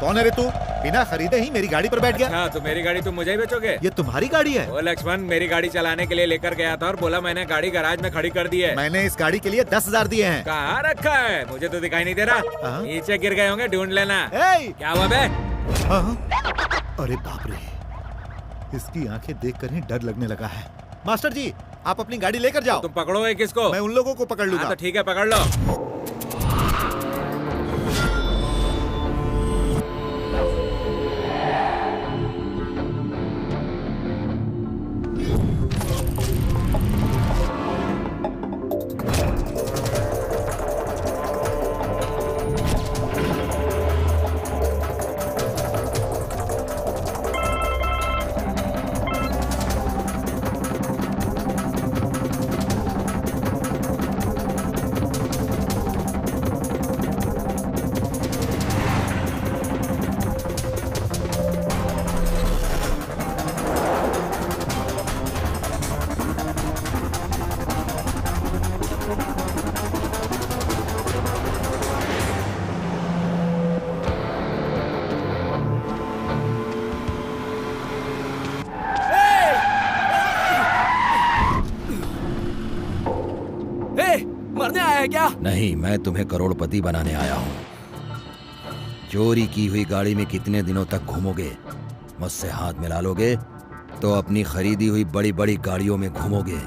कौन है रे तू? बिना खरीदे ही मेरी गाड़ी पर बैठ गया। अच्छा, तो मेरी गाड़ी तुम मुझे ही बेचोगे? ये तुम्हारी गाड़ी है? वो लक्ष्मण मेरी गाड़ी चलाने के लिए लेकर गया था और बोला मैंने गाड़ी गैराज में खड़ी कर दी है। मैंने इस गाड़ी के लिए 10,000 दिए हैं। कहाँ रखा है? मुझे तो दिखाई नहीं दे रहा। नीचे गिर गए होंगे, ढूंढ लेना। क्या हुआ बे? अरे बाप रे, इसकी आंखें देखकर ही डर लगने लगा है। मास्टर जी, आप अपनी गाड़ी लेकर जाओ। तुम पकड़ोगे किसको? मैं उन लोगों को पकड़ लूंगा। तो ठीक है, पकड़ लो। मरने आया है क्या? नहीं, मैं तुम्हें करोड़पति बनाने आया हूँ। चोरी की हुई गाड़ी में कितने दिनों तक घूमोगे? मुझसे हाथ मिला लोगे तो अपनी खरीदी हुई बड़ी बड़ी गाड़ियों में घूमोगे।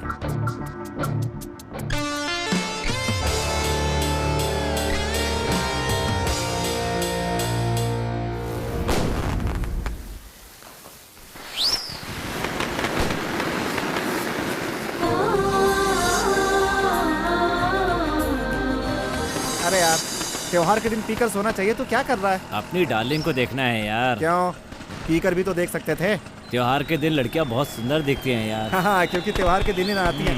अरे यार, त्योहार के दिन पीकर सोना चाहिए, तो क्या कर रहा है? अपनी डार्लिंग को देखना है यार। क्यों? पीकर भी तो देख सकते थे। त्योहार के दिन लड़कियां बहुत सुंदर दिखती हैं यार। हाँ, क्योंकि त्योहार के दिन ही ना आती हैं।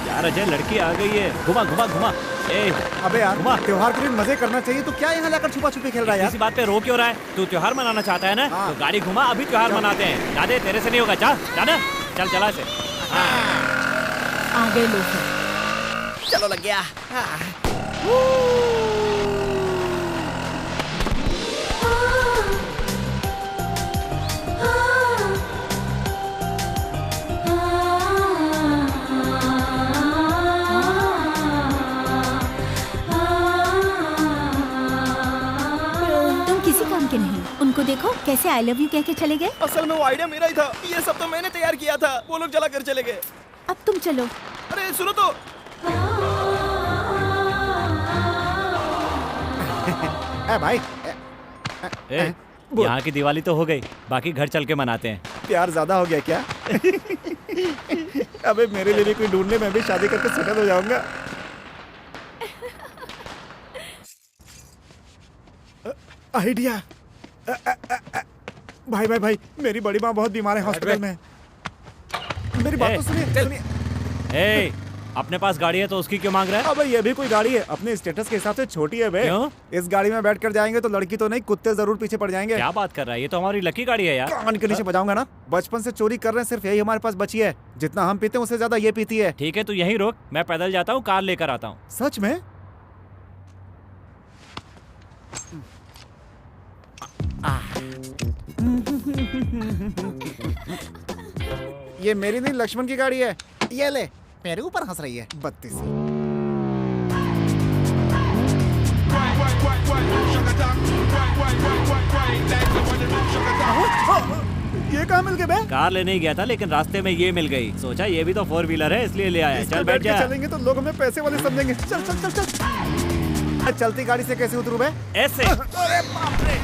यार अजय, लड़की आ गई है। घुमा घुमा घुमा। अबे यार, त्योहार के दिन मजे करना चाहिए, तो क्या यहाँ लाकर छुपा छुपी खेल रहा है यार? इसी बात पे रो क्यों रहा है? तू त्योहार मनाना चाहता है ना? तो गाड़ी घुमा, अभी त्योहार मनाते हैं। जादे तेरे से नहीं होगा, जा जाना, चल चला से। आ गए लोग। चलो लग गया। के नहीं, उनको देखो कैसे आई लव यू कह के चले गए। असल में वो आइडिया मेरा ही था, ये सब तो मैंने तैयार किया था, वो लोग जला कर चले गए। अब तुम चलो। अरे सुनो तो। भाई, यहाँ की दिवाली तो हो गई, बाकी घर चल के मनाते हैं। प्यार ज्यादा हो गया क्या? अबे मेरे लिए भी कोई ढूंढने, मैं भी शादी करके सेटल हो जाऊंगा। आइडिया। भाई भाई भाई, मेरी बड़ी माँ बहुत बीमार है, हॉस्पिटल में है। मेरी बात तो सुनिए। अपने पास गाड़ी है तो उसकी क्यों मांग रहा है? अबे ये भी कोई गाड़ी है? अपने स्टेटस के हिसाब से छोटी है बे। क्यों? इस गाड़ी में बैठ कर जाएंगे तो लड़की तो नहीं, कुत्ते जरूर पीछे पड़ जाएंगे। क्या बात कर रहा है? ये तो हमारी लकी गाड़ी है यार। कान के नीचे बजाऊंगा ना। बचपन से चोरी कर रहे हैं, सिर्फ यही हमारे पास बची है। जितना हम पीते हैं उससे ज्यादा ये पीती है। ठीक है, तू यहीं रोक, मैं पैदल जाता हूँ, कार लेकर आता हूँ। सच में? ये मेरी नहीं, लक्ष्मण की गाड़ी है। ये ले, मेरे ऊपर हंस रही है बत्तीस। ये कहाँ मिल गए बे? कार लेने ही गया था लेकिन रास्ते में ये मिल गई। सोचा ये भी तो 4 व्हीलर है इसलिए ले आया। चल बैठ जा। चलेंगे तो लोग हमें पैसे वाले समझेंगे। चल चल चल चल। चलती गाड़ी से कैसे उतरूं बे? ऐसे। अरे बाप रे।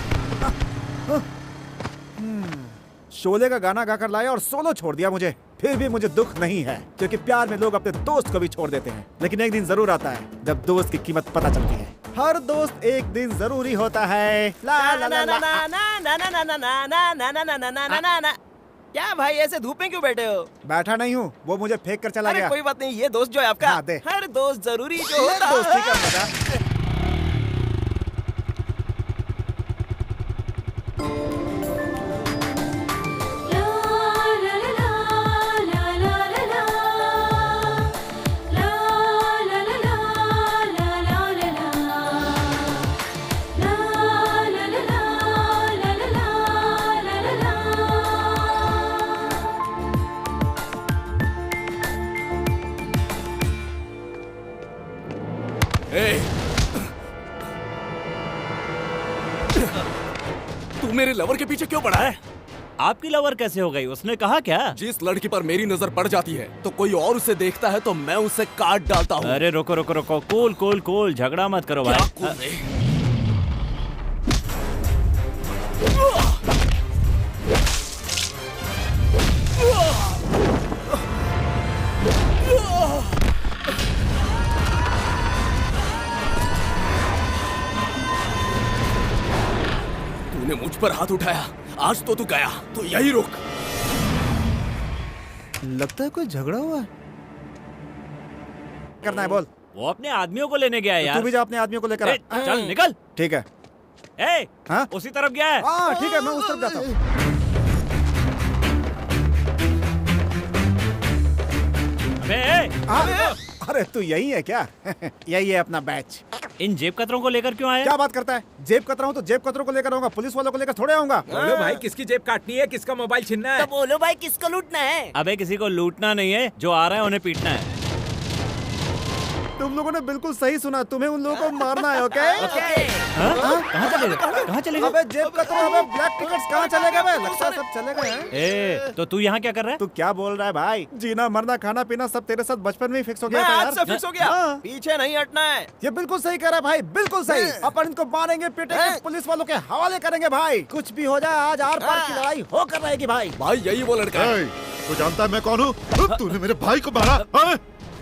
शोले का गाना गाकर लाया और सोलो छोड़ दिया मुझे। फिर भी मुझे दुख नहीं है, क्योंकि प्यार में लोग अपने दोस्त को भी छोड़ देते हैं। लेकिन एक दिन जरूर आता है जब दोस्त की कीमत पता चलती है। हर दोस्त एक दिन जरूरी होता है। ला ला ला ला ला ना ना ना ना ना ना ना ना ना ना ना ना ना ना। क्या भाई ऐसे धूप में क्यों बैठे हो? बैठा नहीं हूँ, वो मुझे फेंक कर चला गया। कोई बात नहीं, ये दोस्त जो है आपका, हाँ, दे। हर दोस्त जरूरी जो होता दोस्ती का मजा। तू मेरे लवर के पीछे क्यों पड़ा है? आपकी लवर कैसे हो गई? उसने कहा क्या? जिस लड़की पर मेरी नजर पड़ जाती है तो कोई और उसे देखता है तो मैं उसे काट डालता हूँ। अरे रुको रुको रुको, कूल कूल कूल, झगड़ा मत करो भाई। तूने मुझ पर हाथ उठाया, आज तो तू गया, तो यही रुक। लगता है कोई झगड़ा हुआ है। करना है बोल। वो अपने आदमियों को लेने गया है यार। तू भी जा अपने आदमियों को लेकर आ। चल निकल। ठीक है। हाँ? उसी तरफ गया है। हाँ ठीक है, मैं उस तरफ जाता हूँ। अरे तू यही है क्या? यही है अपना बैच। इन जेब कतरों को लेकर क्यों आया? क्या बात करता है? जेब कतरा हूँ तो जेब कतरों को लेकर आऊंगा, पुलिस वालों को लेकर थोड़े आऊंगा। बोलो भाई, किसकी जेब काटनी है, किसका मोबाइल छीनना है? तो बोलो भाई, किसको लूटना है? अबे किसी को लूटना नहीं है, जो आ रहा है उन्हें पीटना है। तुम लोगों ने बिल्कुल सही सुना, तुम्हें उन लोगों को मारना है। ओके? कहाँ चलेगा? कहाँ चलेगा? अबे जेब कतरा, अबे ब्लैक टिकट्स कहाँ चलेगा? बे लगता है सब चले गए हैं। तो तू यहाँ क्या कर रहा है? तू क्या बोल रहा है भाई? जीना मरना खाना पीना सब तेरे साथ बचपन में ही फिक्स हो गया था यार। आज से फिक्स हो गया, पीछे नहीं हटना है। ये बिल्कुल सही कह रहा है भाई, बिल्कुल सही। अपन इनको मारेंगे पीटेंगे, पुलिस वालों के हवाले करेंगे भाई। कुछ भी हो जाए, आज आर पार की लड़ाई होकर रहेगी भाई। भाई यही वो लड़का है। तू जानता है मैं कौन हूँ? तूने मेरे भाई को मारा।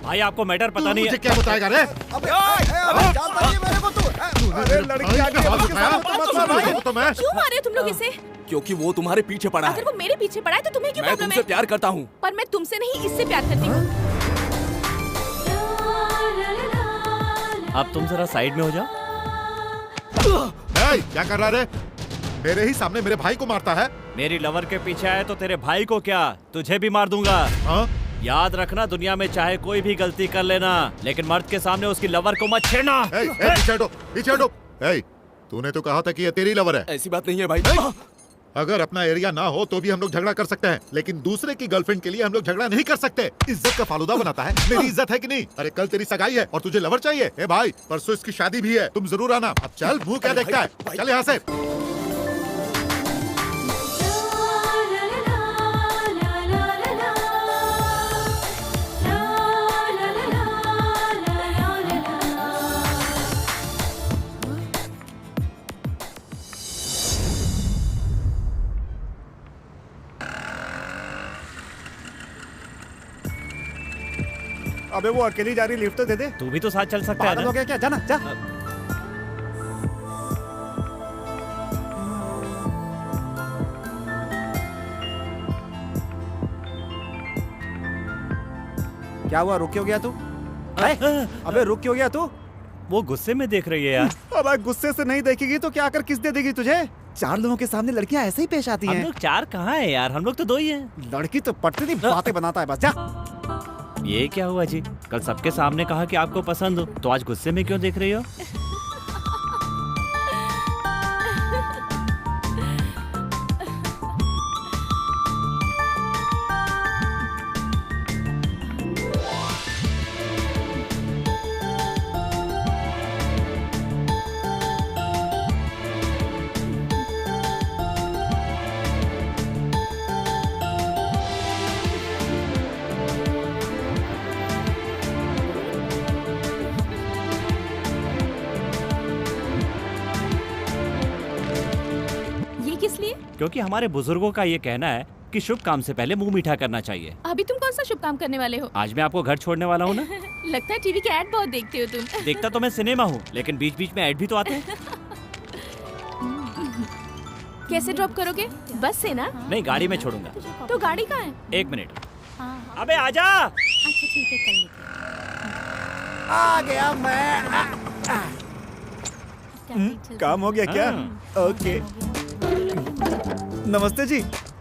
भाई आपको मैटर पता नहीं है। मुझे क्या बताएगा रे? अबे जानता नहीं मेरे को तू। अरे लड़की आ गई, उसके सामने मत मार भाई। तो मैं क्यों मारे तुम लोग इसे? क्योंकि वो तुम्हारे पीछे पड़ा है। अगर वो मेरे पीछे पड़ा है तो तुम्हें क्यों मैं प्रॉब्लम तुमसे है? प्यार करता हूँ। पर मैं तुमसे नहीं, इससे प्यार करती हूँ। अब तुम जरा साइड में हो जाओ। क्या कर रहा रे? मेरे ही सामने मेरे भाई को मारता है। मेरी लवर के पीछे आए तो तेरे भाई को क्या, तुझे भी मार दूंगा। हाँ? याद रखना, दुनिया में चाहे कोई भी गलती कर लेना, लेकिन मर्द के सामने उसकी लवर को मत छेड़ना। पीछे हटो, पीछे हटो। तूने तो कहा था कि ये तेरी लवर है। ऐसी बात नहीं है भाई। अगर अपना एरिया ना हो तो भी हम लोग झगड़ा कर सकते हैं, लेकिन दूसरे की गर्लफ्रेंड के लिए हम लोग झगड़ा नहीं कर सकते। इज्जत का फालूदा बनाता है। मेरी इज्जत है कि नहीं? अरे कल तेरी सगाई है और तुझे लवर चाहिए? ए भाई, परसों इसकी शादी भी है, तुम जरूर आना। अब चल, मुंह क्या देखता है? चल यहाँ से। अबे वो अकेली जा रही, लिफ्ट तो दे दे। तू भी तो साथ चल सकता है पागल ना? हो गया क्या? जाना जा। क्या हुआ, रुक क्यों गया तू? अबे रुक क्यों गया तू? वो गुस्से में देख रही है यार। अब गुस्से से नहीं देखेगी तो क्या आकर किस दे देगी तुझे? 4 लोगों के सामने लड़कियां ऐसे ही पेश आती हैं। हम लोग 4 कहाँ है यार, हम लोग तो 2 ही हैं। लड़की तो पटती नहीं, बातें बनाता है बस। जा। ये क्या हुआ जी? कल सबके सामने कहा कि आपको पसंद हो, तो आज गुस्से में क्यों देख रही हो? क्योंकि हमारे बुजुर्गों का ये कहना है कि शुभ काम से पहले मुंह मीठा करना चाहिए। अभी तुम कौन सा शुभ काम करने वाले हो? आज मैं आपको घर छोड़ने वाला हूँ ना। लगता है टीवी के ऐड बहुत देखते हो तुम। देखता तो मैं सिनेमा हूँ, लेकिन बीच बीच में ऐड भी तो आते हैं। कैसे ड्रॉप करोगे? बस से ना? नहीं, गाड़ी में छोड़ूंगा। तो गाड़ी कहाँ है? 1 मिनट। अबे आजा। अच्छा ठीक है, कर लेते। आ गया मैं। काम हो गया क्या? ओके। नमस्ते जी।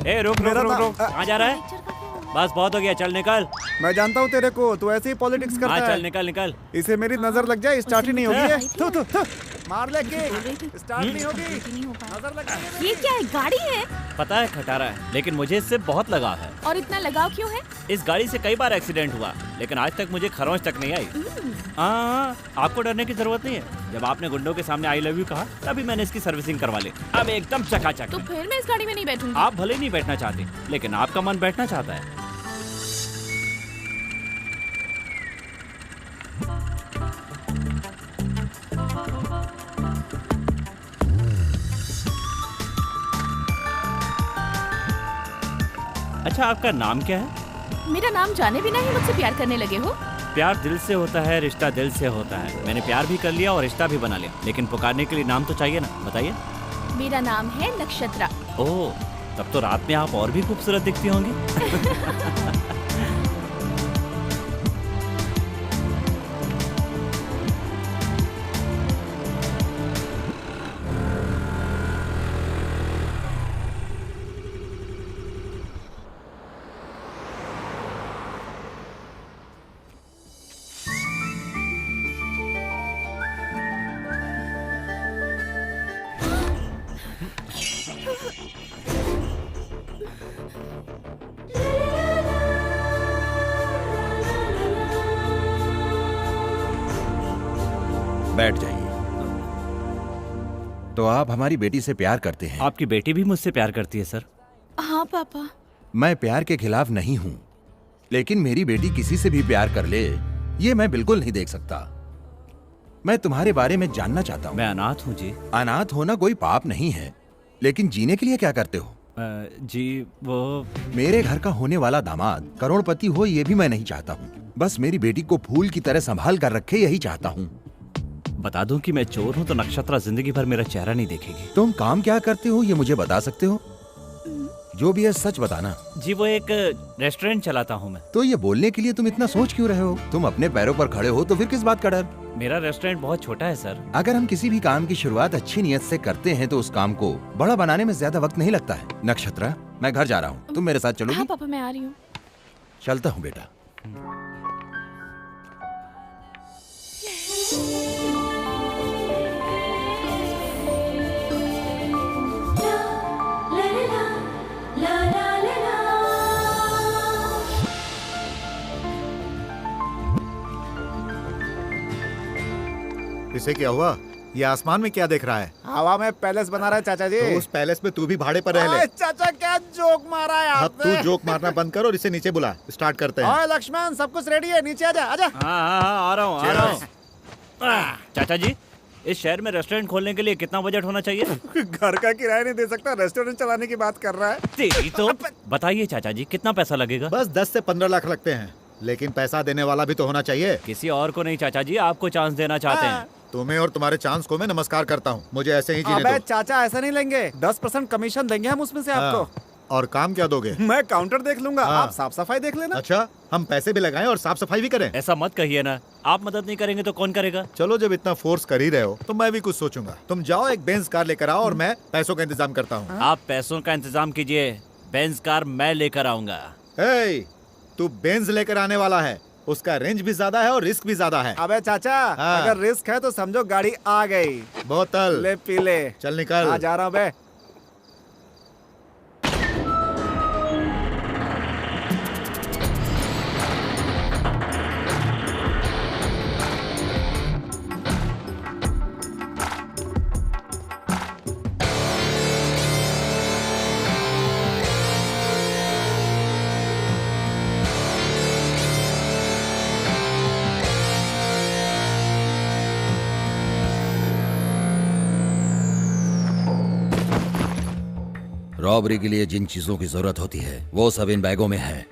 ए रुक रुक रुक रुक, कहाँ जा रहा है? बस बहुत हो गया, चल निकल। मैं जानता हूँ तेरे को, तू ऐसे ही पॉलिटिक्स करता है। चल निकल निकल। इसे मेरी नजर लग जाए, स्टार्ट ही नहीं होगी है। थू थू थू। मार ले के, स्टार्ट नहीं होगी। नजर लग जाए। ये क्या है, गाड़ी है? पता है खटारा है, लेकिन मुझे इससे बहुत लगाव है। और इतना लगाव क्यों है? इस गाड़ी से कई बार एक्सीडेंट हुआ, लेकिन आज तक मुझे खरोंच तक नहीं आई। हाँ, आपको डरने की जरूरत नहीं है। जब आपने गुंडों के सामने आई लव यू कहा, तभी मैंने इसकी सर्विसिंग करवा ली। अब एकदम चकाचक। तो फिर मैं इस गाड़ी में नहीं बैठूंगी। आप भले नहीं बैठना चाहते, लेकिन आपका मन बैठना चाहता है। अच्छा, आपका नाम क्या है? मेरा नाम जाने बिना ही मुझसे प्यार करने लगे हो? प्यार दिल से होता है, रिश्ता दिल से होता है। मैंने प्यार भी कर लिया और रिश्ता भी बना लिया, लेकिन पुकारने के लिए नाम तो चाहिए ना। बताइए। मेरा नाम है नक्षत्रा। ओह, तब तो रात में आप और भी खूबसूरत दिखती होंगी। बैठ जाइए। तो आप हमारी बेटी से प्यार करते हैं? आपकी बेटी भी मुझसे प्यार करती है सर। हाँ पापा। मैं प्यार के खिलाफ नहीं हूँ, लेकिन मेरी बेटी किसी से भी प्यार कर ले, ये मैं बिल्कुल नहीं देख सकता। मैं तुम्हारे बारे में जानना चाहता हूँ। मैं अनाथ हूँ जी। अनाथ होना कोई पाप नहीं है, लेकिन जीने के लिए क्या करते हो? जी वो मेरे घर का होने वाला दामाद करोड़पति हो, ये भी मैं नहीं चाहता हूँ। बस मेरी बेटी को फूल की तरह संभाल कर रखे, यही चाहता हूँ। बता दूं कि मैं चोर हूँ तो नक्षत्रा जिंदगी भर मेरा चेहरा नहीं देखेगी। तुम काम क्या करते हो ये मुझे बता सकते हो? जो भी है सच बताना। जी वो एक रेस्टोरेंट चलाता हूँ मैं। तो ये बोलने के लिए तुम इतना सोच क्यों रहे हो? तुम अपने पैरों पर खड़े हो तो फिर किस बात का डर? मेरा रेस्टोरेंट बहुत छोटा है सर। अगर हम किसी भी काम की शुरुआत अच्छी नियत से करते हैं तो उस काम को बड़ा बनाने में ज्यादा वक्त नहीं लगता है। नक्षत्रा, मैं घर जा रहा हूँ, तुम मेरे साथ चलोगी? हाँ पापा, मैं आ रही हूँ। चलता हूँ बेटा। इसे क्या हुआ? ये आसमान में क्या देख रहा है? हवा में पैलेस बना रहा है चाचा जी। तो उस पैलेस में तू भी भाड़े पर रह ले। चाचा क्या जोक मारा है अब तू जोक मारना बंद कर और इसे नीचे बुला। स्टार्ट करते हैं। ओए लक्ष्मण, सब कुछ रेडी है, नीचे आजा आजा। हाँ, आ रहा हूँ। चाचा जी, इस शहर में रेस्टोरेंट खोलने के लिए कितना बजट होना चाहिए? घर का किराया नहीं दे सकता, रेस्टोरेंट चलाने की बात कर रहा है। तेरी तो बताइए चाचा जी, कितना पैसा लगेगा? बस 10 से 15 लाख लगते हैं, लेकिन पैसा देने वाला भी तो होना चाहिए। किसी और को नहीं चाचा जी, आपको चांस देना चाहते हैं। तुम्हें और तुम्हारे चांस को मैं नमस्कार करता हूँ। मुझे ऐसे ही जीने दो। चाचा ऐसा नहीं लेंगे, 10% कमीशन देंगे हम उसमें से आपको। और काम क्या दोगे? मैं काउंटर देख लूंगा, हाँ। आप साफ सफाई देख लेना। अच्छा, हम पैसे भी लगाएं और साफ सफाई भी करें? ऐसा मत कहिए ना, आप मदद नहीं करेंगे तो कौन करेगा? चलो, जब इतना फोर्स कर ही रहे हो तो मैं भी कुछ सोचूंगा। तुम जाओ, एक बेंज कार लेकर आओ और मैं पैसों का इंतजाम करता हूँ। आप पैसों का इंतजाम कीजिए, बेंज कार मैं लेकर आऊंगा। तू बेंज लेकर आने वाला है, उसका रेंज भी ज्यादा है और रिस्क भी ज्यादा है। अबे चाचा, हाँ। अगर रिस्क है तो समझो गाड़ी आ गई। बोतल ले पी ले। चल निकल। हाँ, जा रहा हूँ बे। रॉबरी के लिए जिन चीजों की जरूरत होती है वो सब इन बैगों में है।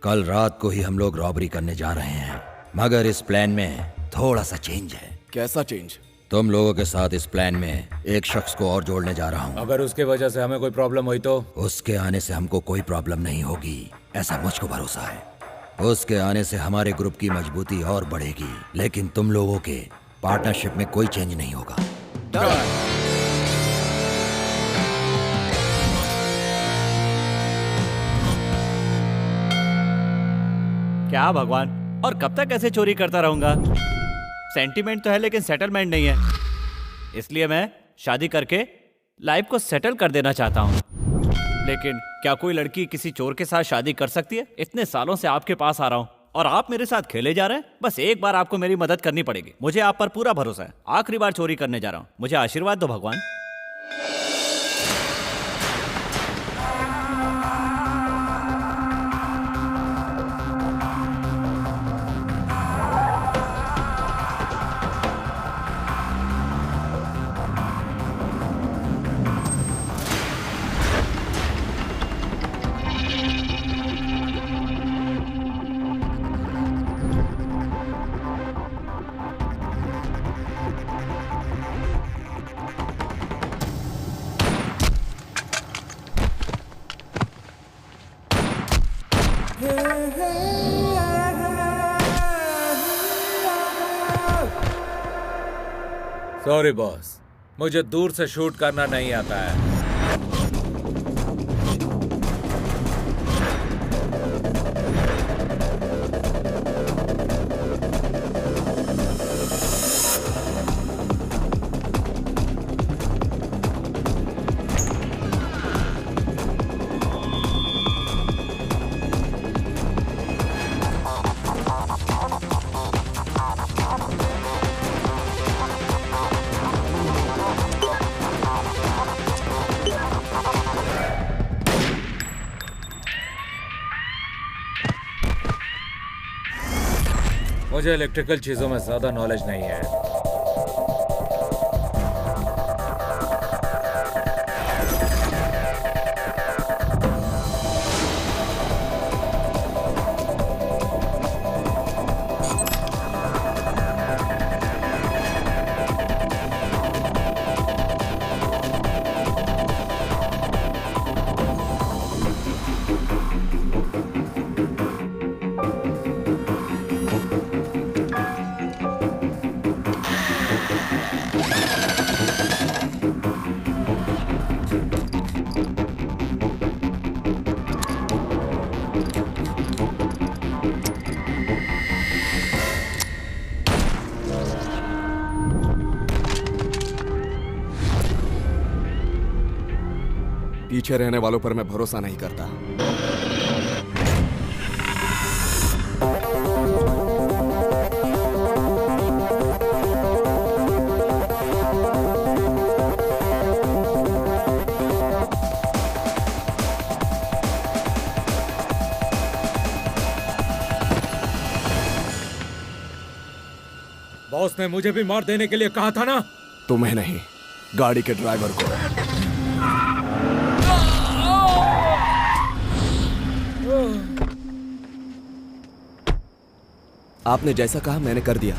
कल रात को ही हम लोग रॉबरी करने जा रहे हैं, मगर इस प्लान में थोड़ा सा चेंज है। कैसा चेंज? तुम लोगों के साथ इस प्लान में एक शख्स को और जोड़ने जा रहा हूँ। अगर उसके वजह से हमें कोई प्रॉब्लम हुई तो? उसके आने से हमको कोई प्रॉब्लम नहीं होगी, ऐसा मुझको भरोसा है। उसके आने से हमारे ग्रुप की मजबूती और बढ़ेगी, लेकिन तुम लोगों के पार्टनरशिप में कोई चेंज नहीं होगा। क्या भगवान, और कब तक ऐसे चोरी करता रहूंगा? सेंटीमेंट तो है लेकिन सेटलमेंट नहीं है, इसलिए मैं शादी करके लाइफ को सेटल कर देना चाहता हूँ। लेकिन क्या कोई लड़की किसी चोर के साथ शादी कर सकती है? इतने सालों से आपके पास आ रहा हूँ और आप मेरे साथ खेले जा रहे हैं। बस एक बार आपको मेरी मदद करनी पड़ेगी, मुझे आप पर पूरा भरोसा है। आखिरी बार चोरी करने जा रहा हूँ, मुझे आशीर्वाद दो भगवान। सॉरी बॉस, मुझे दूर से शूट करना नहीं आता है। मुझे इलेक्ट्रिकल चीजों में ज्यादा नॉलेज नहीं है। पीछे रहने वालों पर मैं भरोसा नहीं करता। बॉस ने मुझे भी मार देने के लिए कहा था ना? तुम्हें नहीं, गाड़ी के ड्राइवर को। आपने जैसा कहा मैंने कर दिया।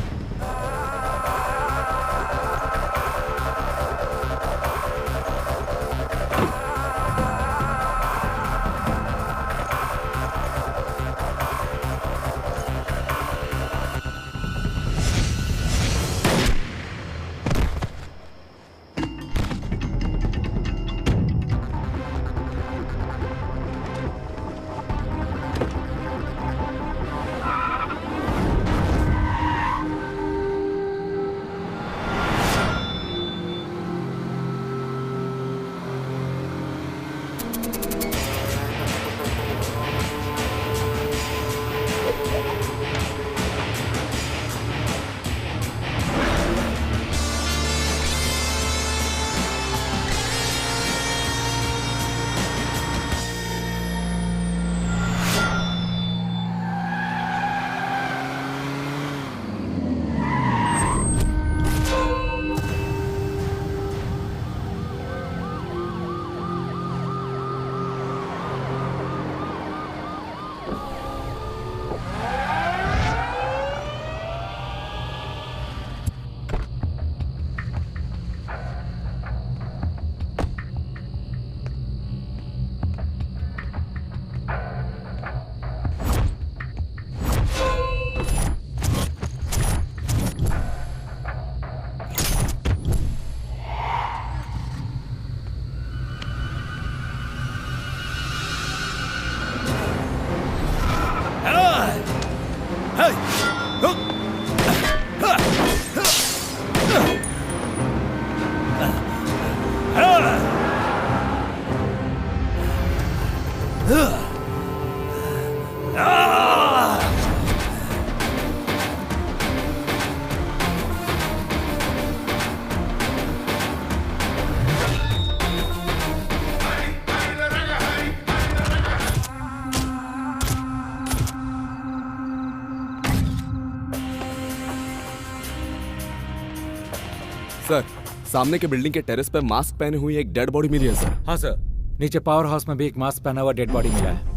सामने के बिल्डिंग के टेरेस पे मास्क पहने हुई एक डेड बॉडी मिली है सर। हाँ सर, नीचे पावर हाउस में भी एक मास्क पहना हुआ डेड बॉडी मिला है।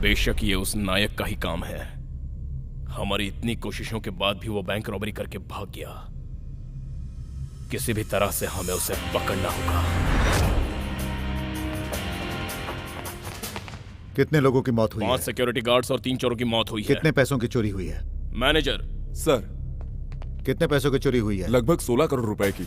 बेशक ये उस नायक का ही काम है। हमारी इतनी कोशिशों के बाद भी वो बैंक रॉबरी करके भाग गया। किसी भी तरह से हमें उसे पकड़ना होगा। कितने लोगों की मौत हुई है? 5 सिक्योरिटी गार्ड्स और 3 चोरों की मौत हुई है। कितने पैसों की चोरी हुई है? मैनेजर सर, कितने पैसों की चोरी हुई है? लगभग 16 करोड़ रुपए की।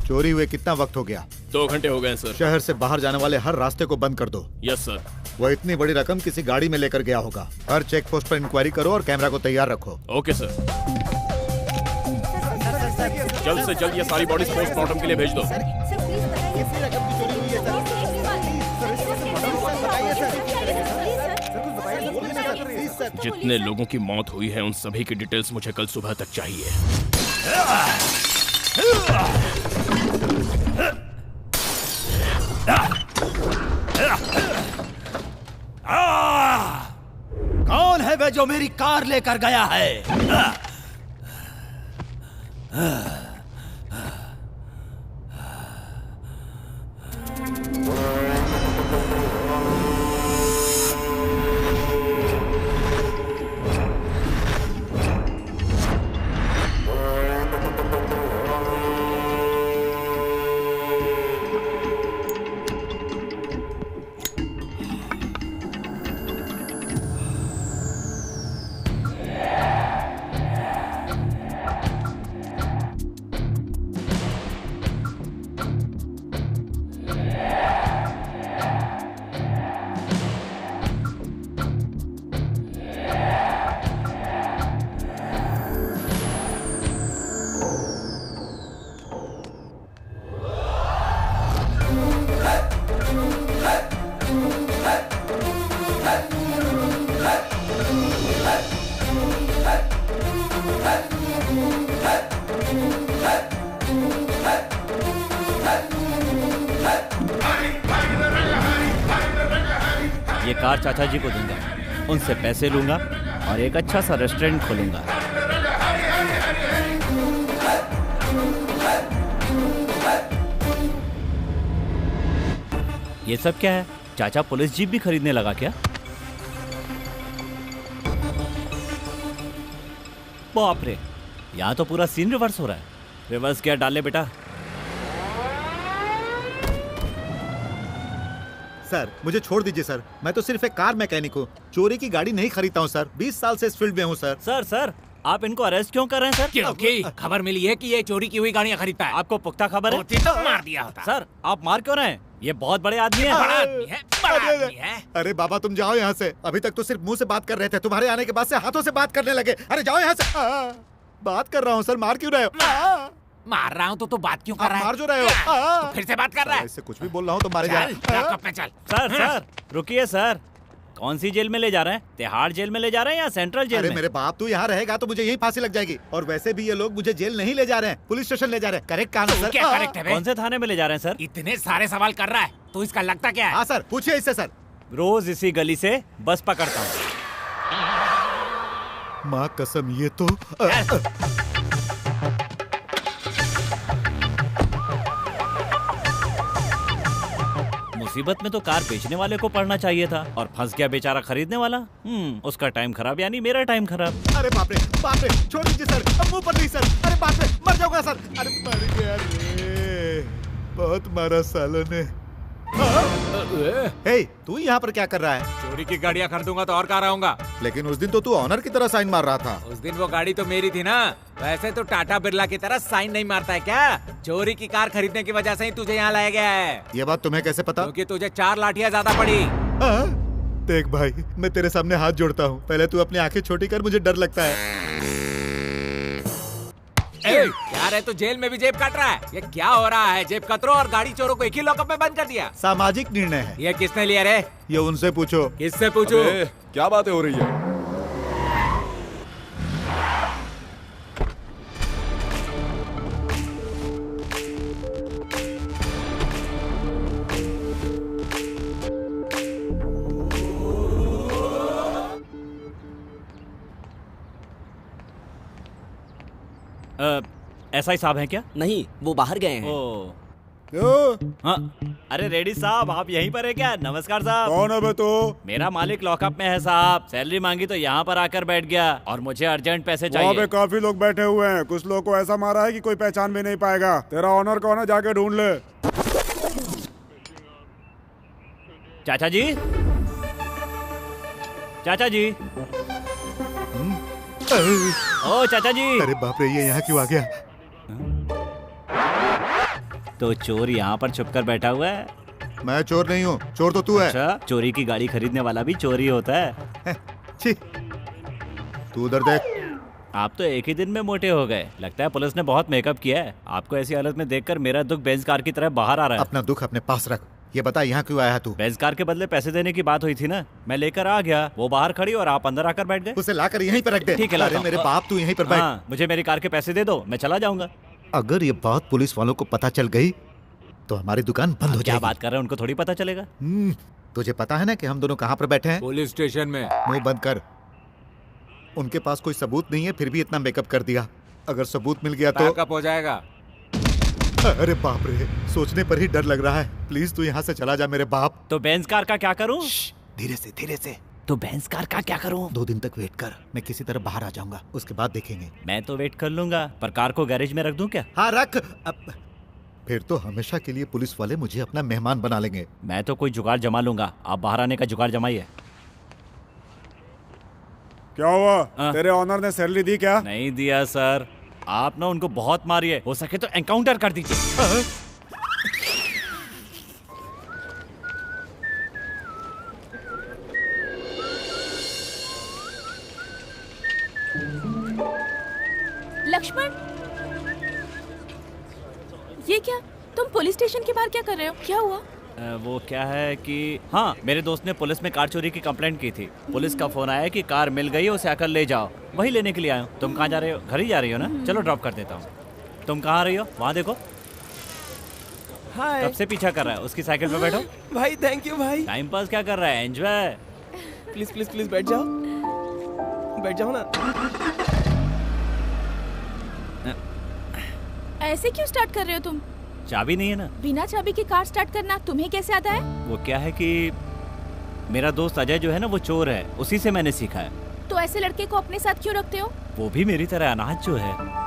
चोरी हुए कितना वक्त हो गया? 2 घंटे हो गए सर। शहर से बाहर जाने वाले हर रास्ते को बंद कर दो। Yes sir. वो इतनी बड़ी रकम किसी गाड़ी में लेकर गया होगा। हर चेक पोस्ट पर इंक्वायरी करो और कैमरा को तैयार रखो। Okay sir. जल्द से जल्द ये सारी बॉडीज पोस्टमार्टम के लिए भेज दो। जितने लोगों की मौत हुई है उन सभी की डिटेल्स मुझे कल सुबह तक चाहिए। कौन है वे जो मेरी कार लेकर गया है? ये कार चाचा जी को दूंगा, उनसे पैसे लूंगा और एक अच्छा सा रेस्टोरेंट खोलूंगा। ये सब क्या है? चाचा पुलिस जीप भी खरीदने लगा क्या? बाप रे, यहाँ तो पूरा सीन रिवर्स हो रहा है। रिवर्स गियर डाल ले बेटा। सर मुझे छोड़ दीजिए सर, मैं तो सिर्फ एक कार मैकेनिक हूँ, चोरी की गाड़ी नहीं खरीदता हूँ सर। 20 साल से इस फील्ड में हूँ सर। सर आप इनको अरेस्ट क्यों कर रहे हैं सर? क्योंकि खबर मिली है कि ये चोरी की हुई गाड़ियाँ खरीदता है। आपको पुख्ता खबर है? तो मार दिया होता। सर आप मार क्यों रहे हैं? ये बहुत बड़े आदमी हैं। बड़ा आदमी है, बड़ा आदमी है। अरे बाबा तुम जाओ यहाँ से। अभी तक तो सिर्फ मुंह से बात कर रहे थे, तुम्हारे आने के बाद से हाथों से बात करने लगे। अरे जाओ यहाँ से। बात कर रहा हूँ सर, मार क्यों रहे हो? मार रहा हूँ तो बात क्यों कर रहा है? मार जो रहे हो। तो फिर से बात कर रहा है। इससे कुछ भी बोल रहा हूँ तो मारे जा रहे। चल। सर रुकिए सर, कौन सी जेल में ले जा रहे हैं? तिहाड़ जेल में ले जा रहे हैं या सेंट्रल जेल में? अरे मेरे बाप, तू यहाँ रहेगा तो मुझे यही फांसी लग जाएगी। और वैसे भी ये लोग मुझे जेल नहीं ले जा रहे हैं, पुलिस स्टेशन ले जा रहे हैं। करेक्ट कहा सर? क्या करेक्ट है? कौन से थाने में ले जा रहे हैं सर? इतने सारे सवाल कर रहा है तो इसका लगता क्या है? हाँ सर, पूछिए इससे सर। रोज इसी गली से बस पकड़ता हूँ। माँ कसम, ये तो मुसीबत में तो कार बेचने वाले को पड़ना चाहिए था और फंस गया बेचारा खरीदने वाला। उसका टाइम खराब यानी मेरा टाइम खराब। अरे बाप रे, छोड़ दीजिए सर, अब मुंह पर नहीं सर। अरे बाप रे, मर जाऊंगा सर। अरे मर गया रे, बहुत मारा सालों ने। हे, तू यहाँ पर क्या कर रहा है? चोरी की गाड़ियाँ खरीदूंगा तो और कहाँ रहूंगा। लेकिन उस दिन तो तू ऑनर की तरह साइन मार रहा था। उस दिन वो गाड़ी तो मेरी थी ना। वैसे तो टाटा बिरला की तरह साइन नहीं मारता है क्या? चोरी की कार खरीदने की वजह से ही तुझे यहाँ लाया गया है। ये बात तुम्हें कैसे पता? क्योंकि तुझे 4 लाठियाँ ज्यादा पड़ी। देख भाई, मैं तेरे सामने हाथ जोड़ता हूँ, पहले तू अपनी आंखें छोटी कर, मुझे डर लगता है। यार है तो जेल में भी जेब काट रहा है। ये क्या हो रहा है? जेब कतरों और गाड़ी चोरों को एक ही लॉकअप में बंद कर दिया। सामाजिक निर्णय है। ये किसने लिया रे? ये उनसे पूछो। किससे पूछो? क्या बातें हो रही है? SI साहब हैं क्या? नहीं, वो बाहर गए हैं। हाँ, अरे रेडी साहब, आप यहीं पर है क्या? नमस्कार साहब। कौन है बे तू? मेरा मालिक लॉकअप में है साहब। सैलरी मांगी तो यहाँ पर आकर बैठ गया और मुझे अर्जेंट पैसे वहाँ पे चाहिए। काफी लोग बैठे हुए हैं, कुछ लोग को ऐसा मारा है कि कोई पहचान भी नहीं पाएगा। तेरा ऑनर कौन है? जाके ढूंढ ले। चाचा जी, चाचा जी, ओ चाचा जी। अरे बाप रे, ये यहाँ क्यों आ गया? तो चोर यहाँ पर छुपकर बैठा हुआ है। मैं चोर नहीं हूँ, चोर तो तू है। अच्छा, चोरी की गाड़ी खरीदने वाला भी चोरी होता है। छी, तू उधर देख। आप तो एक ही दिन में मोटे हो गए। लगता है पुलिस ने बहुत मेकअप किया है। आपको ऐसी हालत में देखकर मेरा दुख बेंज कार की तरह बाहर आ रहा है। अपना दुख अपने पास रख। ये बता, यहाँ क्यों आया तू? बेंज कार के बदले पैसे देने की बात हुई थी ना, मैं लेकर आ गया। वो बाहर खड़ी और आप अंदर आकर बैठ गए। उसे लाकर यहीं पर रख दे। ठीक है, अरे मेरे बाप, तू यहीं पर बैठ। हाँ, मुझे मेरी कार के पैसे दे दो, मैं चला जाऊंगा। अगर ये बात पुलिस वालों को पता चल गई तो हमारी दुकान बंद हो जाएगी। क्या बात कर रहे हैं? उनको थोड़ी पता चलेगा। तुझे पता है ना कि हम दोनों कहाँ पर बैठे हैं? पुलिस स्टेशन में। मुंह बंद कर। उनके पास कोई सबूत नहीं है, फिर भी इतना मेकअप कर दिया। अगर सबूत मिल गया तो बैकअप हो जाएगा। अरे बाप रे, सोचने पर ही डर लग रहा है। प्लीज तू यहाँ से चला जा मेरे बाप। तो बेंज कार का क्या करूं? धीरे से, धीरे से। तो बेंज कार का क्या करूं? 2 दिन तक वेट कर, मैं किसी तरह बाहर आ जाऊंगा, उसके बाद देखेंगे। मैं तो वेट कर लूंगा, पर कार को गैरेज में रख दूं क्या? हाँ रख। फिर तो हमेशा के लिए पुलिस वाले मुझे अपना मेहमान बना लेंगे। मैं तो कोई जुगाड़ जमा लूंगा, आप बाहर आने का जुगाड़ जमाइए। क्या हुआ? तेरे ऑनर ने सैलरी दी क्या? नहीं दिया सर। आप ना उनको बहुत मारिए, हो सके तो एनकाउंटर कर दीजिए। लक्ष्मण, ये क्या? तुम पुलिस स्टेशन के बाहर क्या कर रहे हो? क्या हुआ? वो क्या है कि हाँ, मेरे दोस्त ने पुलिस में कार चोरी की कंप्लेंट की थी। पुलिस का फोन आया कि कार मिल गई, उसे आकर ले जाओ। वही लेने के लिए आया हूँ। तुम कहाँ जा रहे हो? घर ही जा रही हो ना? चलो ड्रॉप कर देता हूँ। तुम कहाँ रही हो? वहाँ देखो। हाय। कब से पीछा कर रहा है? उसकी साइकिल पे बैठो। भाई थैंक यू भाई। टाइम पास क्या कर रहा है? एंजॉय। प्लीज प्लीज प्लीज बैठ जाओ, बैठ जाओ ना। ऐसे क्यों स्टार्ट कर रहे हो तुम? चाबी नहीं है ना? बिना चाबी की कार स्टार्ट करना तुम्हें कैसे आता है? वो क्या है कि मेरा दोस्त अजय जो है ना, वो चोर है, उसी से मैंने सीखा है। तो ऐसे लड़के को अपने साथ क्यों रखते हो? वो भी मेरी तरह अनाथ जो है।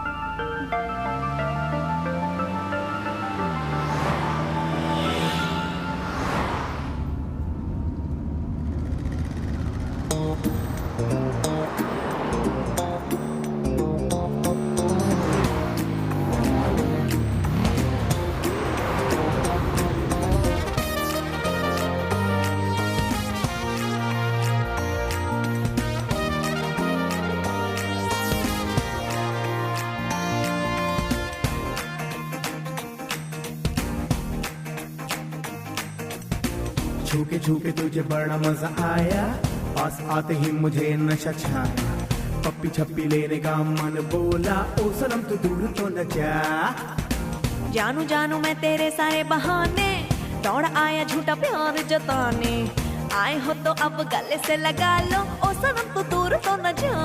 छूके छूके तुझे बड़ा मजा आया, पास आते ही मुझे नशा छाया। पप्पी छप्पी लेने का मन बोला, ओ सनम तू दूर तो न जा। जानू जानू मैं तेरे सारे बहाने, दौड़ आया झूठा प्यार जताने। आए हो तो अब गले से लगा लो, ओ सनम तू दूर तो न जा।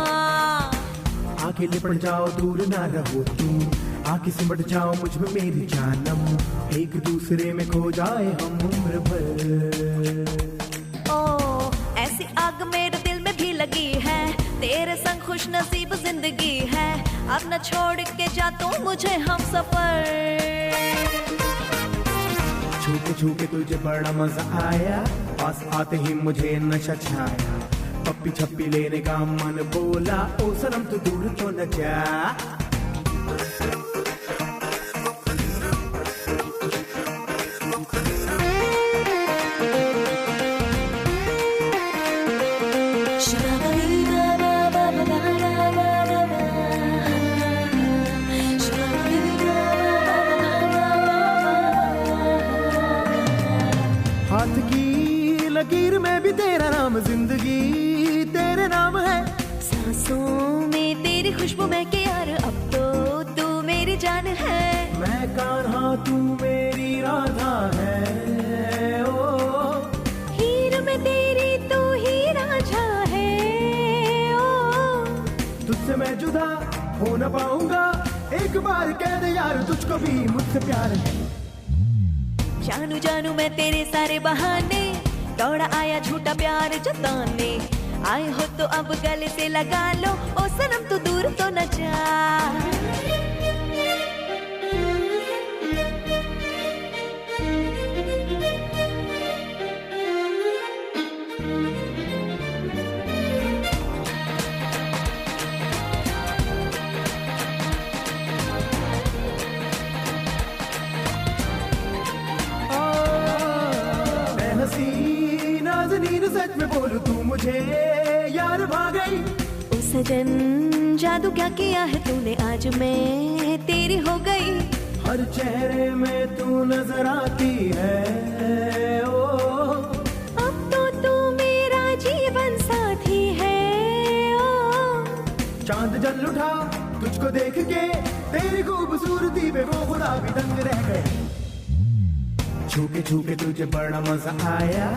आके लिपट जाओ, दूर ना रहो तुम, आके सिमट जाओ मुझ में मेरी जानम। एक दूसरे में खो जाए हम उम्र भर। ओ ऐसी आग मेरे दिल में भी लगी है, तेरे संग खुश नसीब जिंदगी है। अब न छोड़ के जा तू मुझे हम सफर। छूके छूके तुझे बड़ा मजा आया, पास आते ही मुझे नशा छाया। पप्पी छप्पी लेने का मन बोला, ओ सनम तू दूर तो न जा। सांसों में तेरी खुशबू महके यार, अब तो तू मेरी जान है। मैं कान्हा तू मेरी राधा है, ओ हीर में तेरी तू ही राझा है, ओ तुझसे मैं जुदा हो न पाऊंगा, एक बार कह दे यार तुझको भी मुझसे प्यार है। जानू जानू मैं तेरे सारे बहाने, दौड़ा आया झूठा प्यार जताने। आए हो तो अब गले से लगा लो, ओ सनम तू दूर तो न जा। मैं हंसी नाज़नीन सच में बोलूं तू मुझे यार भा गई। ओ सजन जादू क्या किया है तूने, आज मैं तेरी हो गई। हर चेहरे में तू नजर आती है, ओ अब तो तू मेरा जीवन साथी है, ओ चांद जल उठा तुझको देख के, तेरी खूबसूरती पे वो खुदा भी दंग रह गए। छूके तुझे बड़ा मजा आया,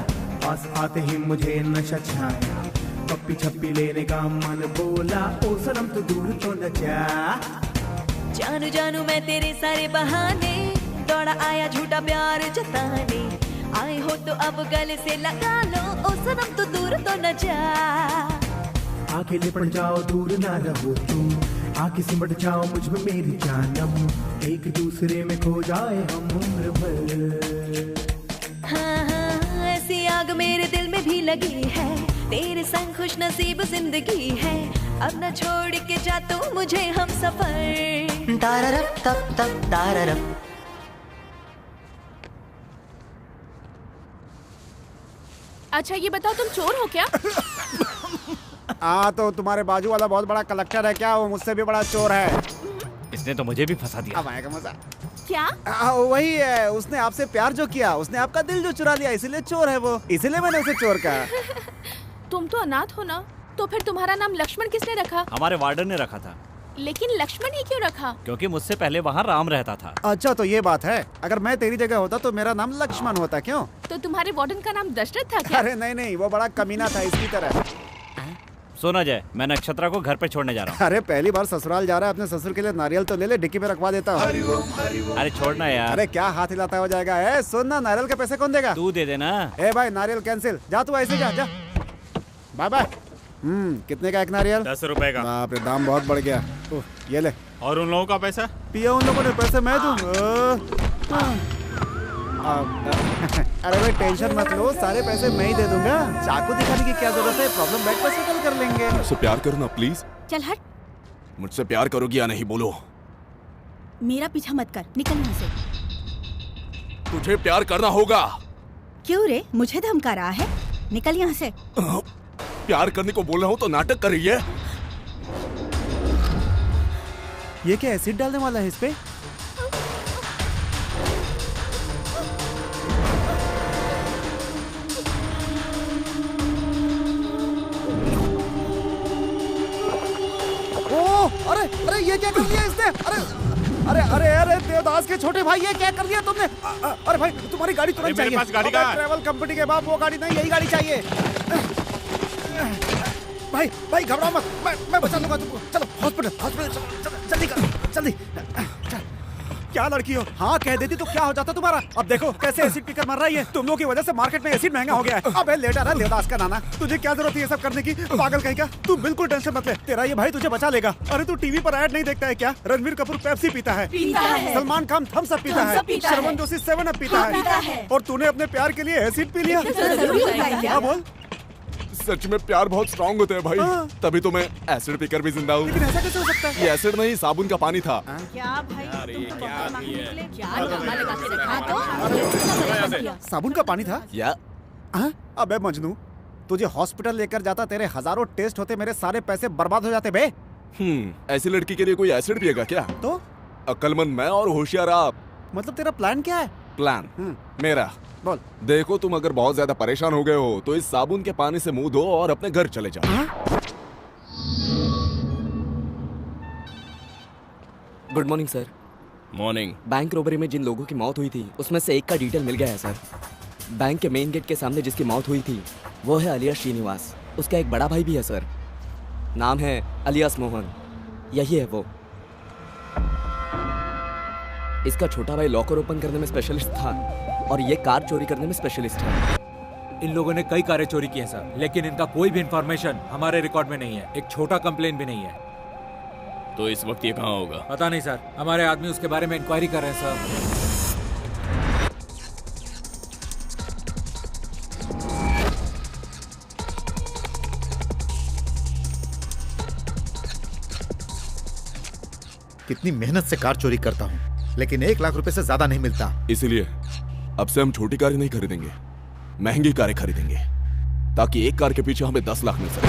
पास आते ही मुझे नशा छाया। पप्पी छप्पी लेने का मन बोला, ओ सनम तू दूर तो न जा। जानू जानू मैं तेरे सारे बहाने, दौड़ा आया झूठा प्यार जताने। आए हो तो अब गले से लगा लो, ओ सनम तू दूर तो न जा। आके लिपट जाओ दूर ना रहो तुम, आके सिमट जाओ मुझ में मेरी जानम। एक दूसरे में खो जाए हम उम्र भर। हाँ हाँ ऐसी आग मेरे दिल में भी लगी है, तेरे संग खुश नसीब जिंदगी है। अब न छोड़ के जा तू मुझे हम सफर। ताररप तप तप ताररप। अच्छा ये बताओ तुम चोर हो क्या? तो तुम्हारे बाजू वाला बहुत बड़ा कलेक्टर है क्या? वो मुझसे भी बड़ा चोर है। इसने तो मुझे भी फंसा दिया। अब आएगा मजा। क्या? वही है, उसने आपसे प्यार जो किया, उसने आपका दिल जो चुरा लिया, इसीलिए चोर है वो। इसीलिए मैंने उसे चोर कहा। तुम तो अनाथ हो ना, तो फिर तुम्हारा नाम लक्ष्मण किसने रखा? हमारे वार्डन ने रखा था। लेकिन लक्ष्मण ही क्यों रखा? क्योंकि मुझसे पहले वहाँ राम रहता था। अच्छा तो ये बात है। अगर मैं तेरी जगह होता तो मेरा नाम लक्ष्मण होता। क्यों? तो तुम्हारे वार्डन का नाम दशरथ था क्या? अरे नहीं, वो बड़ा कमीना था इसकी तरह। सुना जाए, मैं नक्षत्रा को घर पे छोड़ने जा रहा हूँ। अरे पहली बार ससुराल जा रहा है, अपने ससुर के लिए नारियल तो ले ले, डिक्की पे रखवा देता हूँ। अरे छोड़ना यार। अरे क्या हाथ हिलाता हो जाएगा? ए सुन ना, नारियल के पैसे कौन देगा? तू दे देना। ए भाई नारियल कैंसिल, जा तू ऐसे जा। Bye bye. कितने का एक नारियल? 10 रुपए का। बाप रे, दाम बहुत बढ़ गया। ये ले। और उन लोगों का पैसा? पिया उन लोगों ने पैसे मैं दूँ। अरे भाई टेंशन मत लो, सारे पैसे मैं ही दे दूंगा। चाकू दिखाने की क्या जरूरत है, प्रॉब्लम बैठ पर सेटल कर लेंगे। मुझसे प्यार करो ना प्लीज। चल हट। मुझसे प्यार करोगी या नहीं बोलो? मेरा पीछा मत कर, निकल यहाँ से। तुझे प्यार करना होगा। क्यों रे, मुझे धमका रहा है? निकल यहाँ से। प्यार करने को बोल रहा हूँ तो नाटक कर रही है। ये क्या एसिड डालने वाला है इस पे? अरे ये क्या कर दिया इसने? अरे देवदास के छोटे भाई, ये क्या कर दिया तुमने? अरे भाई तुम्हारी गाड़ी तुरंत चाहिए। मेरे पास गाड़ी का ट्रैवल कंपनी के बाप, वो गाड़ी नहीं, यही गाड़ी चाहिए। भाई घबराओ मत, मैं बचा लूंगा तुमको। चलो हॉस्पिटल जल्दी। क्या लड़की हो? हाँ कह देती तो क्या हो जाता तुम्हारा? अब देखो कैसे एसिड पीकर मर रही है। तुम लोगों की वजह से मार्केट में एसिड महंगा हो गया है। अबे लेटा रहा देवदास का नाना, तुझे क्या जरूरत है ये सब करने की? पागल कहीं का। तू बिल्कुल टेंशन मत ले, तेरा ये भाई तुझे बचा लेगा। अरे तू टीवी पर ऐड नहीं देखता है क्या? रणवीर कपूर पेप्सी पीता है, सलमान खान थम्स अप पीता है, शर्मन जोशी 7 अप पीता है, और तूने अपने प्यार के लिए एसिड पी लिया। हाँ बोल। सच में प्यार बहुत स्ट्रॉन्ग होता है भाई। तभी तो मैं एसिड पीकर भी जिंदा हूँ। लेकिन ऐसा कैसे हो सकता है? ये एसिड नहीं, साबुन का पानी था। क्या भाई? साबुन का पानी था? या अबे मजनू, तुझे हॉस्पिटल लेकर जाता, तेरे हजारों टेस्ट होते, मेरे सारे पैसे बर्बाद हो जाते बे। ऐसी लड़की के लिए कोई एसिड पिएगा क्या? तो अक्लमंद मैं और होशियार आप। मतलब तेरा प्लान क्या है? प्लान मेरा बोल। देखो तुम अगर बहुत ज्यादा परेशान हो गए हो तो इस साबुन के पानी से मुंह धो और अपने घर चले जाओ। Good morning sir. Morning. Bank robbery में जिन लोगों की मौत हुई थी उसमें से एक का डिटेल मिल गया है सर। बैंक के मेन गेट के सामने जिसकी मौत हुई थी वो है अलियास श्रीनिवास। उसका एक बड़ा भाई भी है सर, नाम है अलियास मोहन। यही है वो। इसका छोटा भाई लॉकर ओपन करने में स्पेशलिस्ट था और ये कार चोरी करने में स्पेशलिस्ट है। इन लोगों ने कई कारें चोरी की हैं सर, लेकिन इनका कोई भी इंफॉर्मेशन हमारे रिकॉर्ड में नहीं है। एक छोटा कंप्लेन भी नहीं है। तो इस वक्त ये कहाँ होगा? पता नहीं सर, हमारे आदमी उसके बारे में इंक्वायरी कर रहे हैं सर। कितनी मेहनत से कार चोरी करता हूँ, लेकिन 1 लाख रुपए से ज्यादा नहीं मिलता। इसीलिए अब से हम छोटी कारें नहीं खरीदेंगे, महंगी कारें खरीदेंगे, ताकि एक कार के पीछे हमें 10 लाख मिल सके।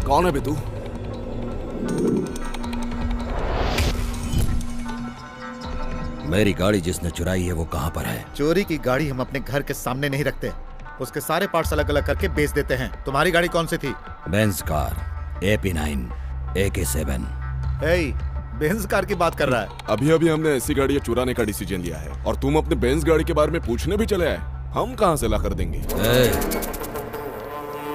कौन है बे तू? मेरी गाड़ी जिसने चुराई है वो कहाँ पर है? चोरी की गाड़ी हम अपने घर के सामने नहीं रखते, उसके सारे पार्ट्स अलग अलग करके बेच देते हैं। तुम्हारी गाड़ी कौन सी थी? Benz car AP9 AK7। Benz car की बात कर रहा है? अभी अभी हमने ऐसी गाड़ियां चुराने का डिसीजन लिया है और तुम अपने बेंज गाड़ी के बारे में पूछने भी चले आए। हम कहाँ से ला कर देंगे?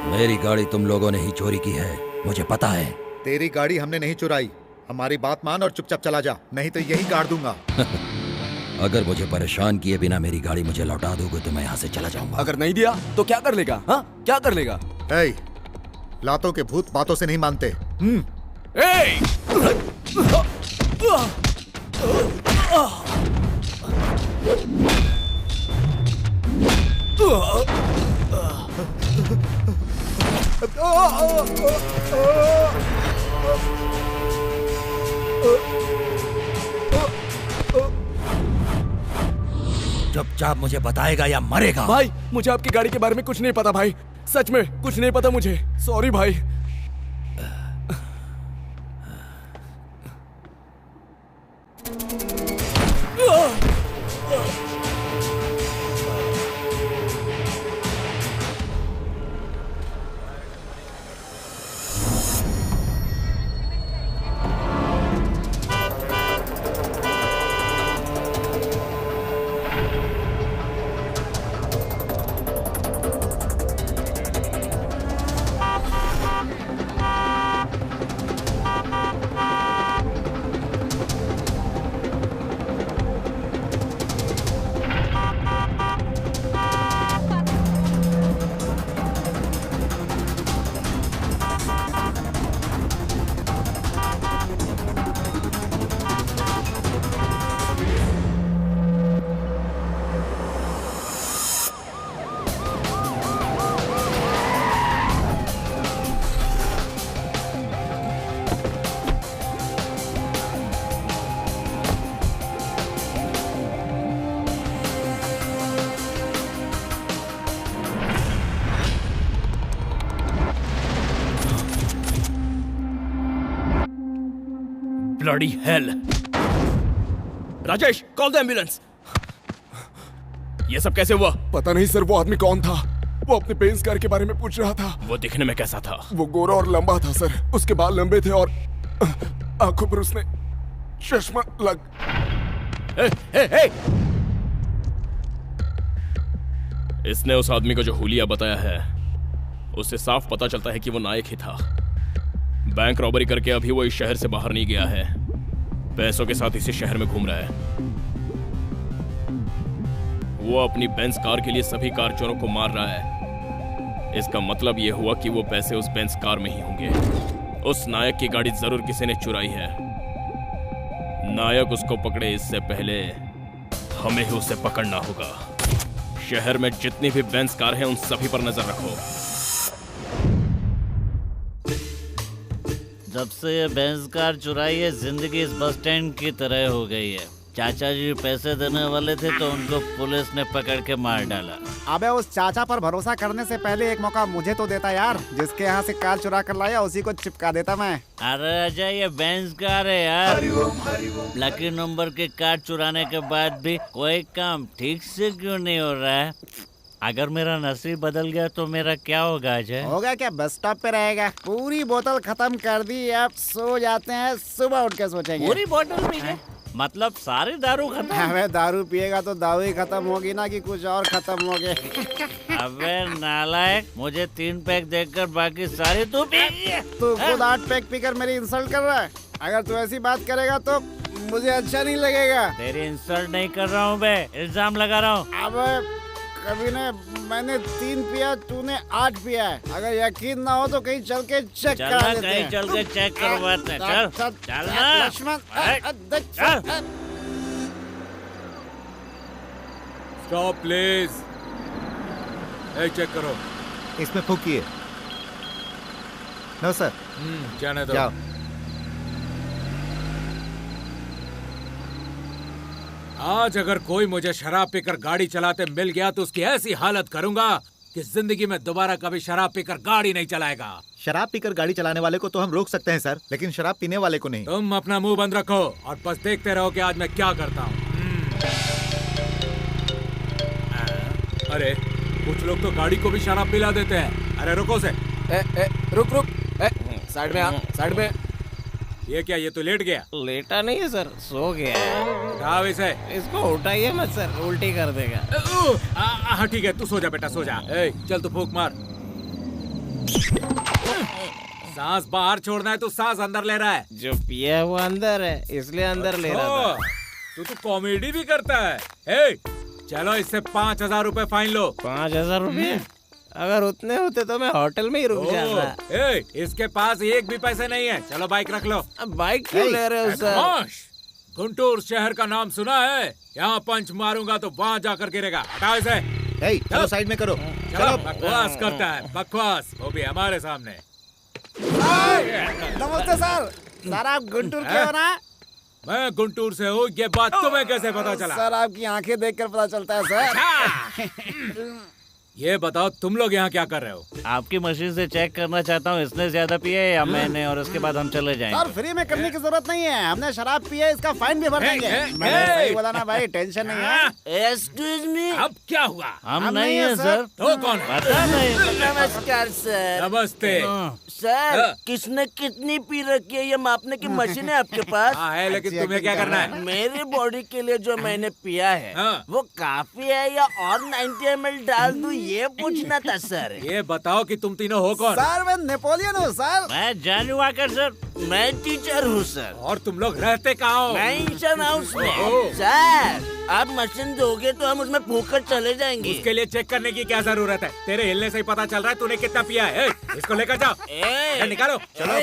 मेरी गाड़ी तुम लोगों ने ही चोरी की है, मुझे पता है। तेरी गाड़ी हमने नहीं चुराई। हमारी बात मान और चुपचाप चला जा, नहीं तो यही काट दूंगा। अगर मुझे परेशान किए बिना मेरी गाड़ी मुझे लौटा दोगे तो मैं यहाँ से चला जाऊंगा। अगर नहीं दिया तो क्या कर लेगा? हाँ, क्या कर लेगा? लातों के भूत बातों से नहीं मानते। चुपचाप मुझे बताएगा या मरेगा? भाई मुझे आपकी गाड़ी के बारे में कुछ नहीं पता भाई, सच में कुछ नहीं पता मुझे। सॉरी भाई। Bloody hell. Rajesh, call the ambulance. ये सब कैसे हुआ? पता नहीं सर, वो आदमी कौन था? वो अपने बेंज कार के बारे में पूछ रहा था। वो दिखने में कैसा था? वो गोरा और लंबा था सर, उसके बाल लंबे थे और आंखों पर उसने चश्मा लग। इसने उस आदमी को जो हुलिया बताया है उससे साफ पता चलता है कि वो नायक ही था। बैंक रॉबरी करके अभी वो इस शहर से बाहर नहीं गया है, पैसों के साथ इसी शहर में घूम रहा है। वो अपनी बेंज कार के लिए सभी कार चोरों को मार रहा है। इसका मतलब ये हुआ कि वो पैसे उस बेंज कार में ही होंगे। उस नायक की गाड़ी जरूर किसी ने चुराई है। नायक उसको पकड़े इससे पहले हमें ही उसे पकड़ना होगा। शहर में जितनी भी बेंज कार हैं उन सभी पर नजर रखो। जब से ये बेंज कार चुराई है, जिंदगी इस बस स्टैंड की तरह हो गई है। चाचा जी पैसे देने वाले थे तो उनको पुलिस ने पकड़ के मार डाला। अबे उस चाचा पर भरोसा करने से पहले एक मौका मुझे तो देता यार। जिसके यहाँ से कार चुरा कर लाया उसी को चिपका देता मैं। अरे अजय ये बेंज कार है यार। लकी नंबर की कार चुराने के बाद भी कोई काम ठीक से क्यों नहीं हो रहा है? अगर मेरा नसीब बदल गया तो मेरा क्या होगा अजय? होगा क्या, बस स्टॉप पे रहेगा। पूरी बोतल खत्म कर दी, अब सो जाते हैं, सुबह उठ के सोचेंगे। पूरी बोतल पी गए? मतलब सारी दारू खत्म? अबे दारू पिएगा तो दारू ही खत्म होगी ना कि कुछ और खत्म हो गए। अबे नालायक, मुझे 3 पैक देकर बाकी सारी तू पी गई। तू खुद 8 पैक पीकर मेरी इंसल्ट कर रहा है। अगर तू ऐसी बात करेगा तो मुझे अच्छा नहीं लगेगा। तेरी इंसल्ट नहीं कर रहा हूँ बे, इल्जाम लगा रहा हूँ। अब कभी ने मैंने 3 पिया, तूने 8 पिया है। अगर यकीन ना हो तो कहीं चल के चेक करा लेते हैं। कहीं चल के चेक करवाते हैं। चल चल ना लक्ष्मण, स्टॉप प्लीज। चेक करो। इसमें फूकिए। No sir. जाने दो। जाओ। आज अगर कोई मुझे शराब पीकर गाड़ी चलाते मिल गया तो उसकी ऐसी हालत करूंगा कि जिंदगी में दोबारा कभी शराब पीकर गाड़ी नहीं चलाएगा। शराब पीकर गाड़ी चलाने वाले को तो हम रोक सकते हैं सर, लेकिन शराब पीने वाले को नहीं। तुम अपना मुंह बंद रखो और बस देखते रहो कि आज मैं क्या करता हूँ। अरे कुछ लोग तो गाड़ी को भी शराब पिला देते हैं। अरे रुको से। रुक रुक, साइड में आ, साइड में। ये क्या, ये तो लेट गया। लेटा नहीं है सर, सो गया है। उठाओ इसे। इसको उठाइए मत सर, उल्टी कर देगा। हाँ ठीक है, तू सो जा बेटा, सो जा। चल तू फूंक मार। सांस बाहर छोड़ना है, तू सांस अंदर ले रहा है। जो पिया है वो अंदर है, इसलिए अंदर ले रहा था। तू तो कॉमेडी भी करता है। चलो इससे 5000 रुपए फाइन लो। 5000 रुपए? अगर उतने होते तो मैं होटल में ही रुक जाता। इसके पास एक भी पैसे नहीं है। चलो बाइक रख लो। बाइक क्यों ले रहे हो सर? गुंटूर शहर का नाम सुना है? यहाँ पंच मारूंगा तो वहाँ जाकर गिरेगा। हटाओ इसे। चलो साइड में करो। चलो। बकवास करता है, बकवास, वो भी हमारे सामने। नमस्ते सर। सर आप गुंटूर के हो ना? मैं गुंटूर से हूँ। ये बात तुम्हें कैसे पता चला? सर आपकी आंखें देखकर पता चलता है सर। ये बताओ तुम लोग यहाँ क्या कर रहे हो? आपकी मशीन से चेक करना चाहता हूँ, इसने ज्यादा पिया है या मैंने, और उसके बाद हम चले जाएंगे। सर फ्री में करने की जरूरत नहीं है, हमने शराब पी है, इसका फाइन भी भर देंगे। मैंने सही बोला ना भाई, टेंशन नहीं है। Excuse me. अब क्या हुआ? हम नहीं है सर। तो कौन है? पता नहीं। नमस्कार सर। नमस्ते सर। किसने कितनी पी रखी है ये मापने की मशीन है आपके पास? हाँ है, लेकिन तुम्हें क्या करना है? मेरी बॉडी के लिए जो मैंने पिया है वो काफी है या और 90 ml डाल दूं, ये पूछना था सर। ये बताओ कि तुम तीनों हो कौन? सर मैं नेपोलियन हूँ सर। मैं जानू वाकर सर। मैं टीचर हूँ सर। और तुम लोग रहते कहाँ हो? मेंशन हाउस में। सर आप मशीन दोगे तो हम उसमें फूंक कर चले जाएंगे। उसके लिए चेक करने की क्या जरूरत है? तेरे हिलने से ही पता चल रहा है तूने कितना पिया है। इसको लेकर जाओ। निकालो। चलो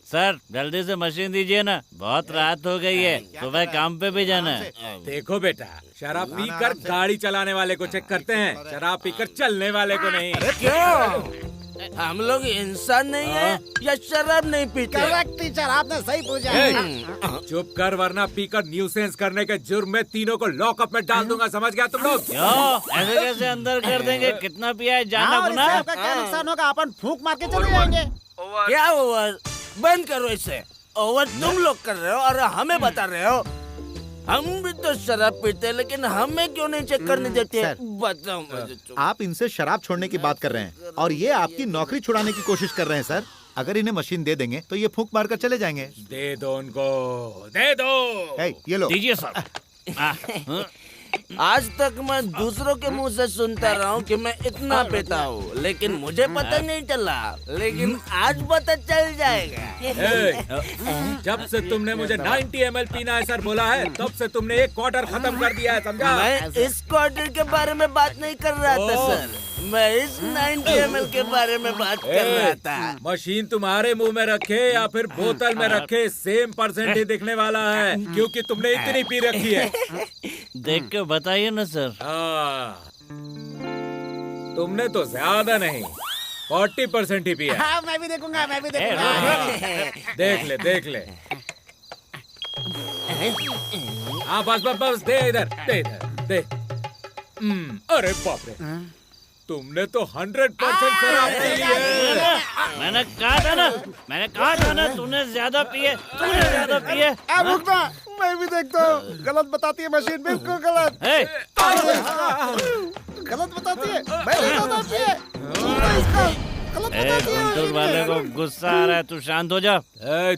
सर जल्दी से मशीन दीजिए ना, बहुत रात हो गई है, सुबह काम पे भी जाना है। देखो बेटा, शराब पीकर गाड़ी चलाने वाले को चेक करते हैं, शराब पीकर चलने वाले को नहीं। क्यों? हम लोग इंसान नहीं है या शराब नहीं पीते? करेक्ट टीचर, आपने सही पूछा। चुप कर वरना पीकर न्यूसेंस करने के जुर्म में तीनों को लॉकअप में डाल दूंगा, समझ गया तुम लोग? ऐसे कैसे अंदर कर देंगे? कितना पिया है जानना हाँ, गुना? आपका क्या नुकसान होगा? अपन फूंक मार के चले जाएंगे। क्या ओवर? बंद करो इसे। ओवर तुम लोग कर रहे हो और हमें बता रहे हो। हम भी तो शराब पीते हैं, लेकिन हमें क्यों नहीं चेक करने देते? बताओ मुझे। आप इनसे शराब छोड़ने की बात कर रहे हैं और ये आपकी नौकरी छुड़ाने की कोशिश कर रहे हैं सर। अगर इन्हें मशीन दे देंगे तो ये फूंक मार कर चले जाएंगे। दे दो उनको, दे दो। ये लो। दीजिए सर। आज तक मैं दूसरों के मुंह से सुनता रहा हूँ कि मैं इतना पीता हूँ, लेकिन मुझे पता नहीं चला, लेकिन आज पता चल जाएगा। जब से तुमने मुझे 90 ml पीना है सर बोला है, तब से तुमने एक क्वार्टर खत्म कर दिया है, समझा? मैं इस क्वार्टर के बारे में बात नहीं कर रहा था सर, मैं इस 90 ml के बारे में बात कर रहा था। मशीन तुम्हारे मुंह में रखे या फिर बोतल में रखे, सेम परसेंट ही दिखने वाला है, क्योंकि तुमने इतनी पी रखी है। देख के बताइए ना सर। तुमने तो ज्यादा नहीं, 40% ही पिया। हाँ, मैं भी देखूंगा, मैं भी देखूंगा। देख ले, देख ले। हाँ बस बस बस, दे इधर, दे इधर, दे। अरे बाप रे, तुमने तो 100% शराब पी ली है। मैंने कहा था ना तूने ज्यादा पिए, मैं भी देखता हूँ, गलत बताती है मशीन, बिल्कुल गलत। गलत बताती है, गुंटूर वाले को गुस्सा आ रहा है, तू शांत हो जा।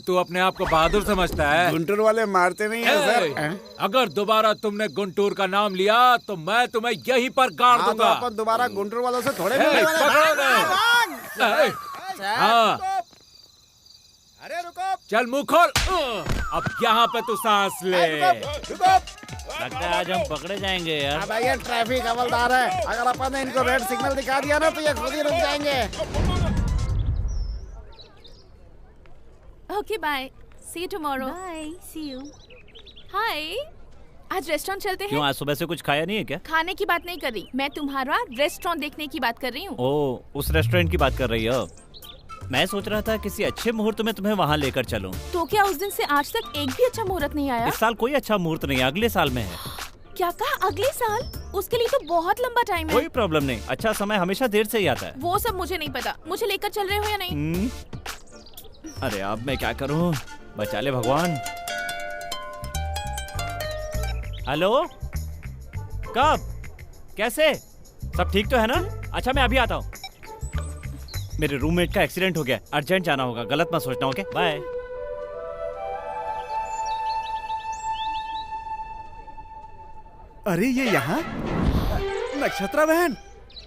तू अपने आप को बहादुर समझता है? गुंटूर वाले मारते नहीं है सर। अगर दोबारा तुमने गुंटूर का नाम लिया तो मैं तुम्हें यहीं पर गाड़ दूंगा। अपन दोबारा गुंटूर वालों से थोड़े अरे रुको, चल मुंह खोल। अब यहाँ पे तू सांस ले। लगता है आज हम पकड़े जाएंगे यार। अब ये ट्रैफिक हवलदार है, अगर अपन ने इनको रेड सिग्नल दिखा दिया ना तो ये खुद ही रुक जाएंगे। Okay bye, see you tomorrow. Bye, see you. Hi, आज रेस्टोरेंट चलते हैं। क्यों, आज सुबह से कुछ खाया नहीं है क्या? खाने की बात नहीं कर रही, मैं तुम्हारा रेस्टोरेंट देखने की बात कर रही हूँ। ओ, उस रेस्टोरेंट की बात कर रही हो? मैं सोच रहा था किसी अच्छे मुहूर्त में तुम्हें वहाँ लेकर चलूं। तो क्या उस दिन से आज तक एक भी अच्छा मुहूर्त नहीं आया? इस साल कोई अच्छा मुहूर्त नहीं, अगले साल में है। क्या कहा, अगले साल? उसके लिए तो बहुत लंबा टाइम है। कोई प्रॉब्लम नहीं, अच्छा समय हमेशा देर से ही आता है। वो सब मुझे नहीं पता, मुझे लेकर चल रहे हो या नहीं? अरे अब मैं क्या करूं, बचा ले भगवान। हेलो, कब, कैसे, सब ठीक तो है ना? अच्छा मैं अभी आता हूँ। मेरे रूममेट का एक्सीडेंट हो गया, अर्जेंट जाना होगा, गलत मत सोचना। Okay bye. अरे ये यहाँ नक्षत्रा बहन,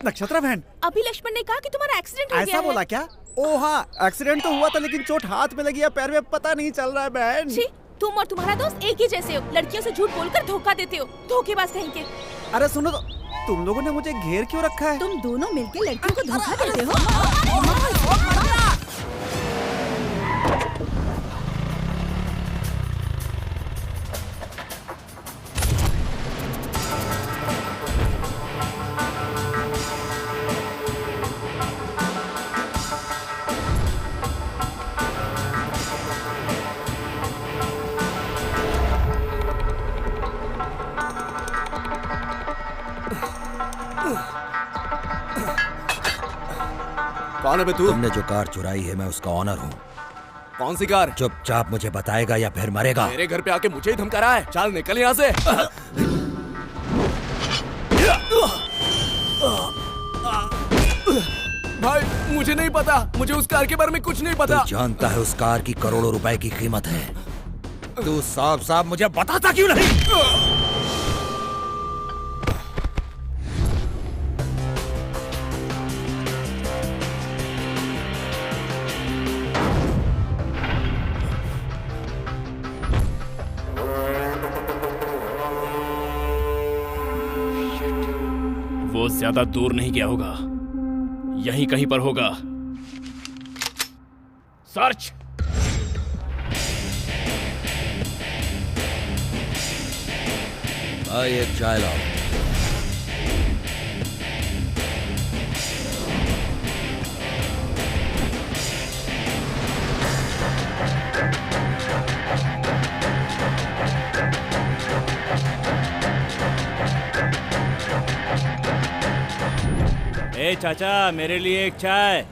नक्षत्रा बहन। अभी लक्ष्मण ने कहा कि तुम्हारा एक्सीडेंट हो गया है। ऐसा बोला क्या? ओ हाँ, एक्सीडेंट तो हुआ था लेकिन चोट हाथ में लगी है, पैर में पता नहीं चल रहा है बहन। छी, तुम और तुम्हारा दोस्त एक ही जैसे हो, लड़कियों से झूठ बोलकर धोखा देते हो, धोखेबाज कहीं के। अरे सुनो तो, तुम लोगों ने मुझे घेर क्यों रखा है? तुम दोनों मिलकर लड़कियों को धोखा देते हो। कौन है बे तू? तुमने जो कार चुराई है मैं उसका ऑनर हूँ। कौन सी कार? चुपचाप मुझे बताएगा या फिर मरेगा। मेरे घर पे आके मुझे ही धमका रहा है, चल निकल यहाँ से। भाई मुझे नहीं पता, मुझे उस कार के बारे में कुछ नहीं पता। तू जानता है उस कार की करोड़ों रुपए की कीमत है, तू साफ साफ मुझे बताता क्यों नहीं? वो ज्यादा दूर नहीं गया होगा, यहीं कहीं पर होगा। सर्च। भाई एक चाय लाओ। ए चाचा, मेरे लिए एक चाय।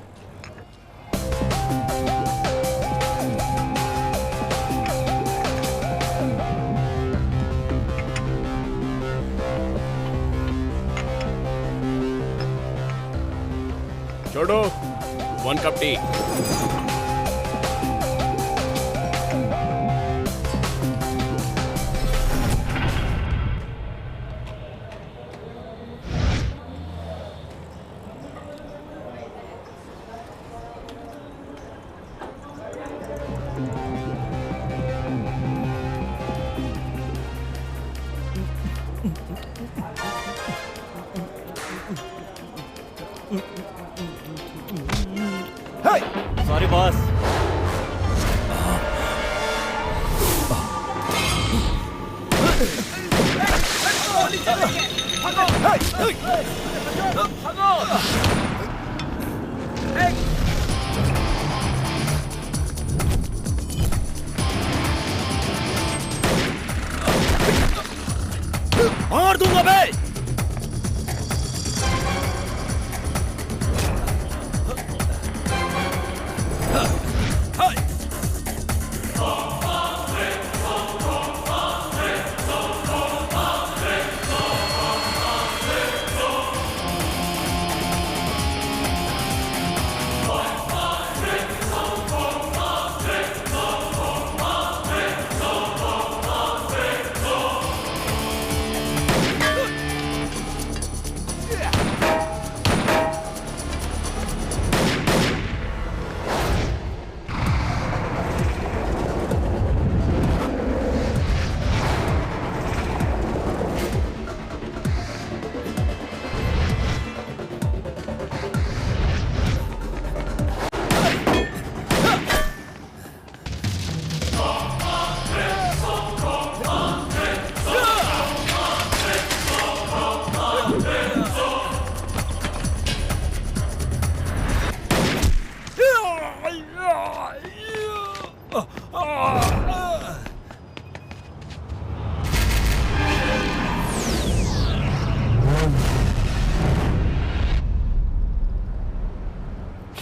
छोड़ो, 1 कप टी। Sorry boss. मार दूंगा बे।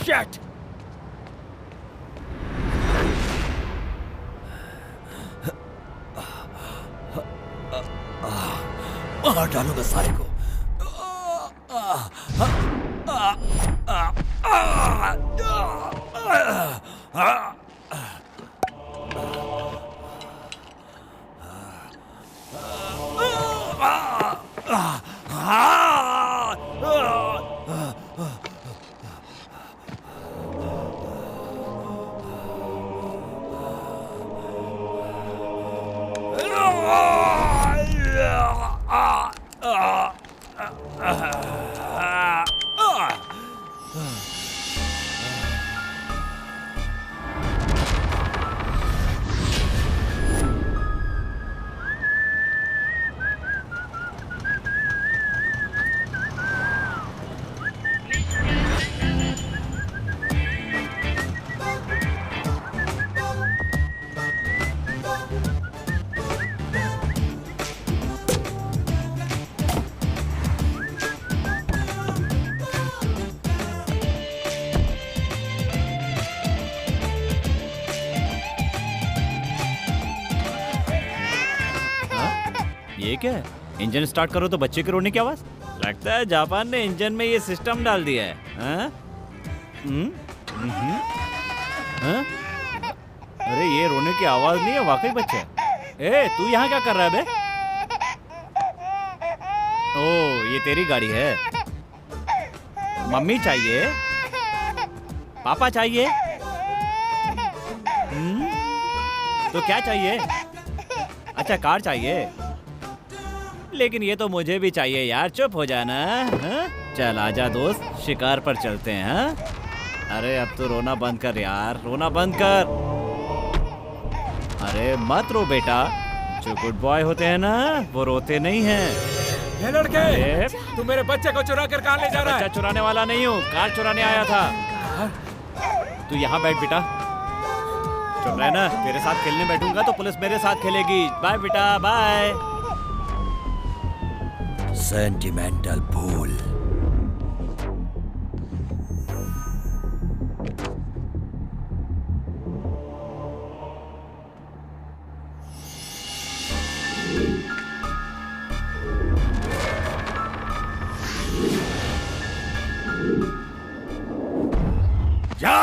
Shit! मार डालूंगा सारे को। ये क्या है? इंजन स्टार्ट करो तो बच्चे के रोने की आवाज। लगता है जापान ने इंजन में ये सिस्टम डाल दिया है। हाँ? हाँ? अरे ये रोने की आवाज नहीं है, वाकई बच्चे। ए तू यहाँ क्या कर रहा है बे? ओ ये तेरी गाड़ी है। मम्मी चाहिए, पापा चाहिए, तो क्या चाहिए? अच्छा कार चाहिए, लेकिन ये तो मुझे भी चाहिए यार। चुप हो जाना। हाँ? चल आजा दोस्त, शिकार पर चलते हैं। हाँ? अरे अब तो रोना बंद कर यार, रोना बंद कर। अरे मत रो बेटा, जो गुड बॉय होते हैं ना वो रोते नहीं हैं। ये लड़के, तू मेरे बच्चे को चुरा कर कहाँ ले जा रहा है? बच्चा चुराने वाला नहीं हूँ, कार चुराने आया था। तू यहाँ बैठ बेटा, चुप रह ना। तेरे साथ खेलने बैठूंगा तो पुलिस मेरे साथ खेलेगी। बाय बेटा, बाय। सेंटिमेंटल फूल। जा।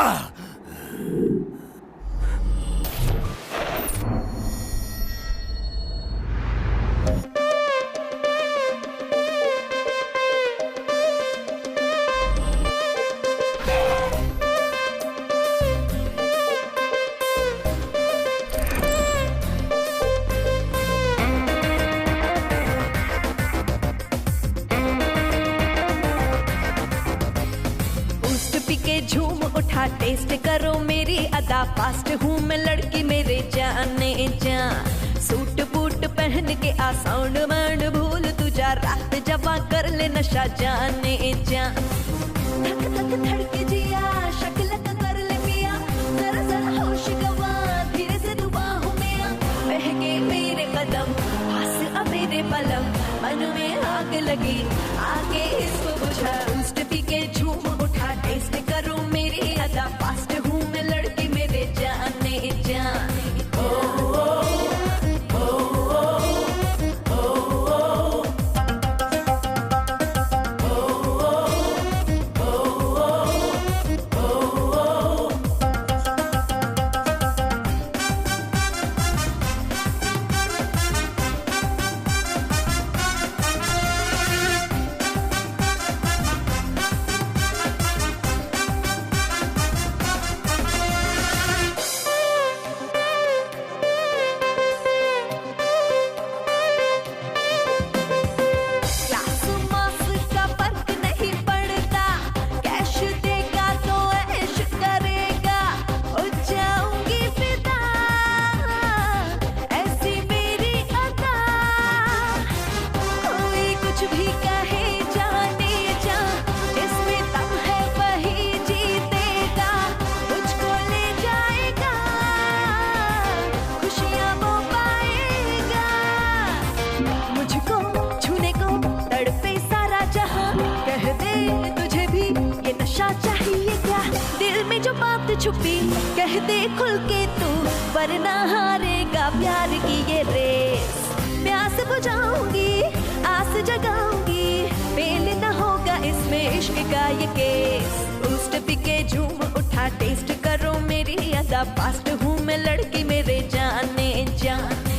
झूम उठा टेस्ट करो मेरी अदा, फास्ट हूँ मैं लड़की मेरे जाने जा। सूट बूट पहन के आ, साउंड माउंड भूल तुझा, रात जवा कर ले नशा जाने जा। धक धक धड़के जिया, शक्ल कर ले पिया, जरा जरा होश गवा, धीरे से तू बाहों में आ। बहके मेरे कदम, पास आ मेरे पलम, मन आग लगी, आगे इसको बुझा, बूस्ट पी के झूम उठा, टेस्ट करो मेरी अदा, फास्ट हूँ मैं लड़की मेरे जाने जान। छुपी कह दे खुल के तू, वरना हारेगा प्यार की ये रेस। प्यास बुझाऊंगी, आस जगाऊंगी, फेल न होगा इसमें इश्क का ये केस। बूस्ट पी के झूम उठा, टेस्ट करो मेरी अदा, फास्ट हूँ मैं लड़की मेरे जाने जाने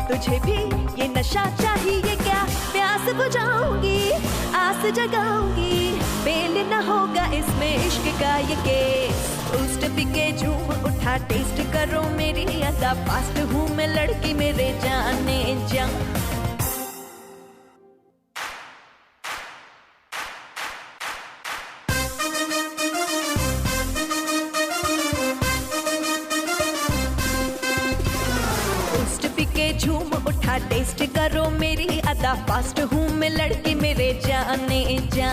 तुझे भी ये नशा चाहिए क्या? प्यास बुझाऊंगी, आस जगाऊंगी, फेल न होगा इसमें इश्क का ये केस। बूस्ट पी के झूम उठा, टेस्ट करो मेरी अदा, फास्ट हूँ मैं लड़की मेरे जाने जा। झूम उठा, टेस्ट करो मेरी अदा, फास्ट हूँ मैं लड़की मेरे जाने जा।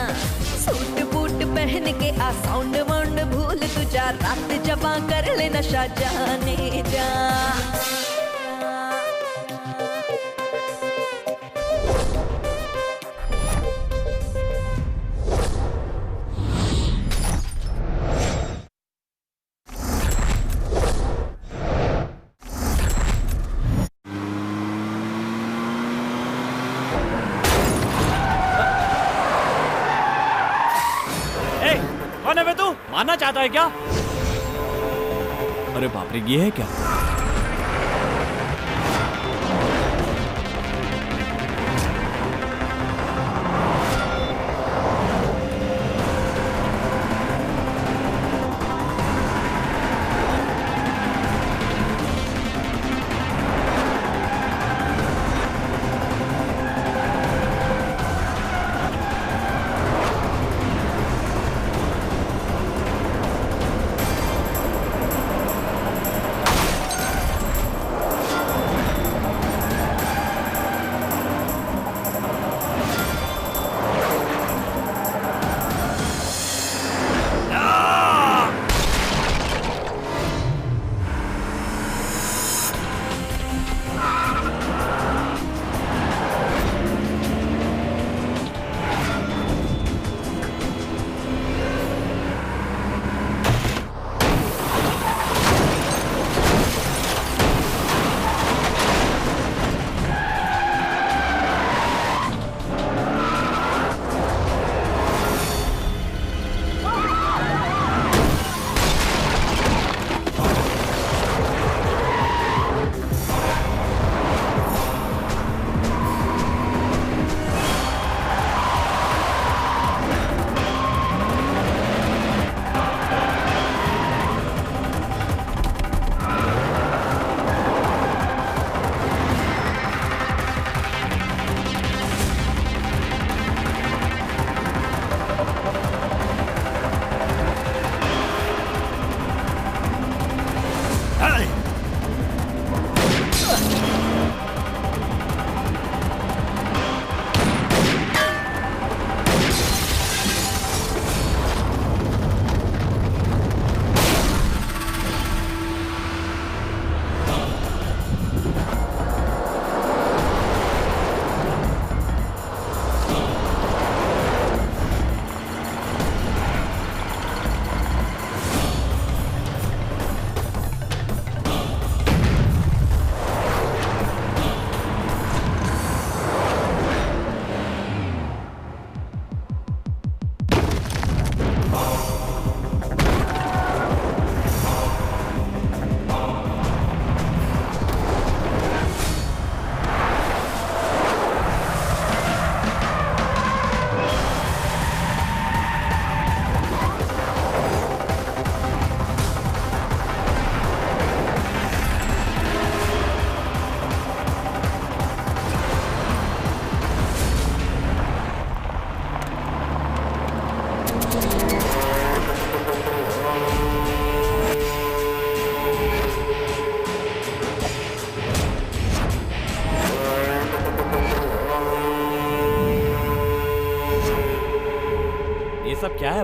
सूट बूट पहन के आ, साउंड वाउंड भूल तू जा, रात जबा कर ले नशा जाने जा। मानना चाहता है क्या? अरे बाप रे, ये है क्या?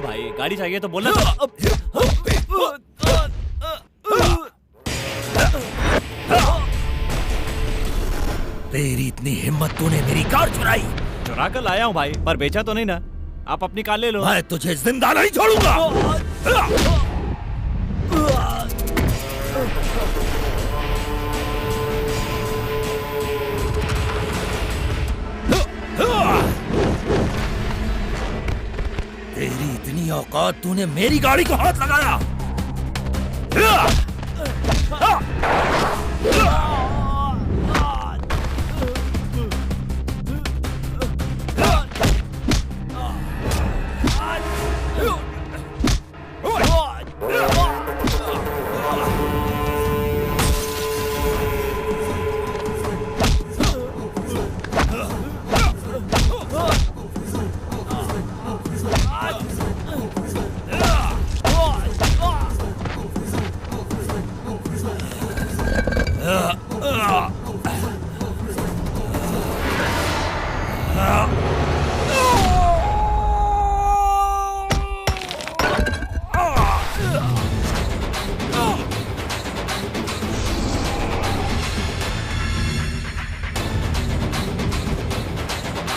भाई, गाड़ी चाहिए तो बोलना तो। तेरी इतनी हिम्मत, तूने मेरी कार चुराई। चुरा कर लाया हूँ भाई, पर बेचा तो नहीं ना। आप अपनी कार ले लो। मैं तुझे जिंदा नहीं छोड़ूंगा। तेरी इतनी औकात, तूने मेरी गाड़ी को हाथ लगाया।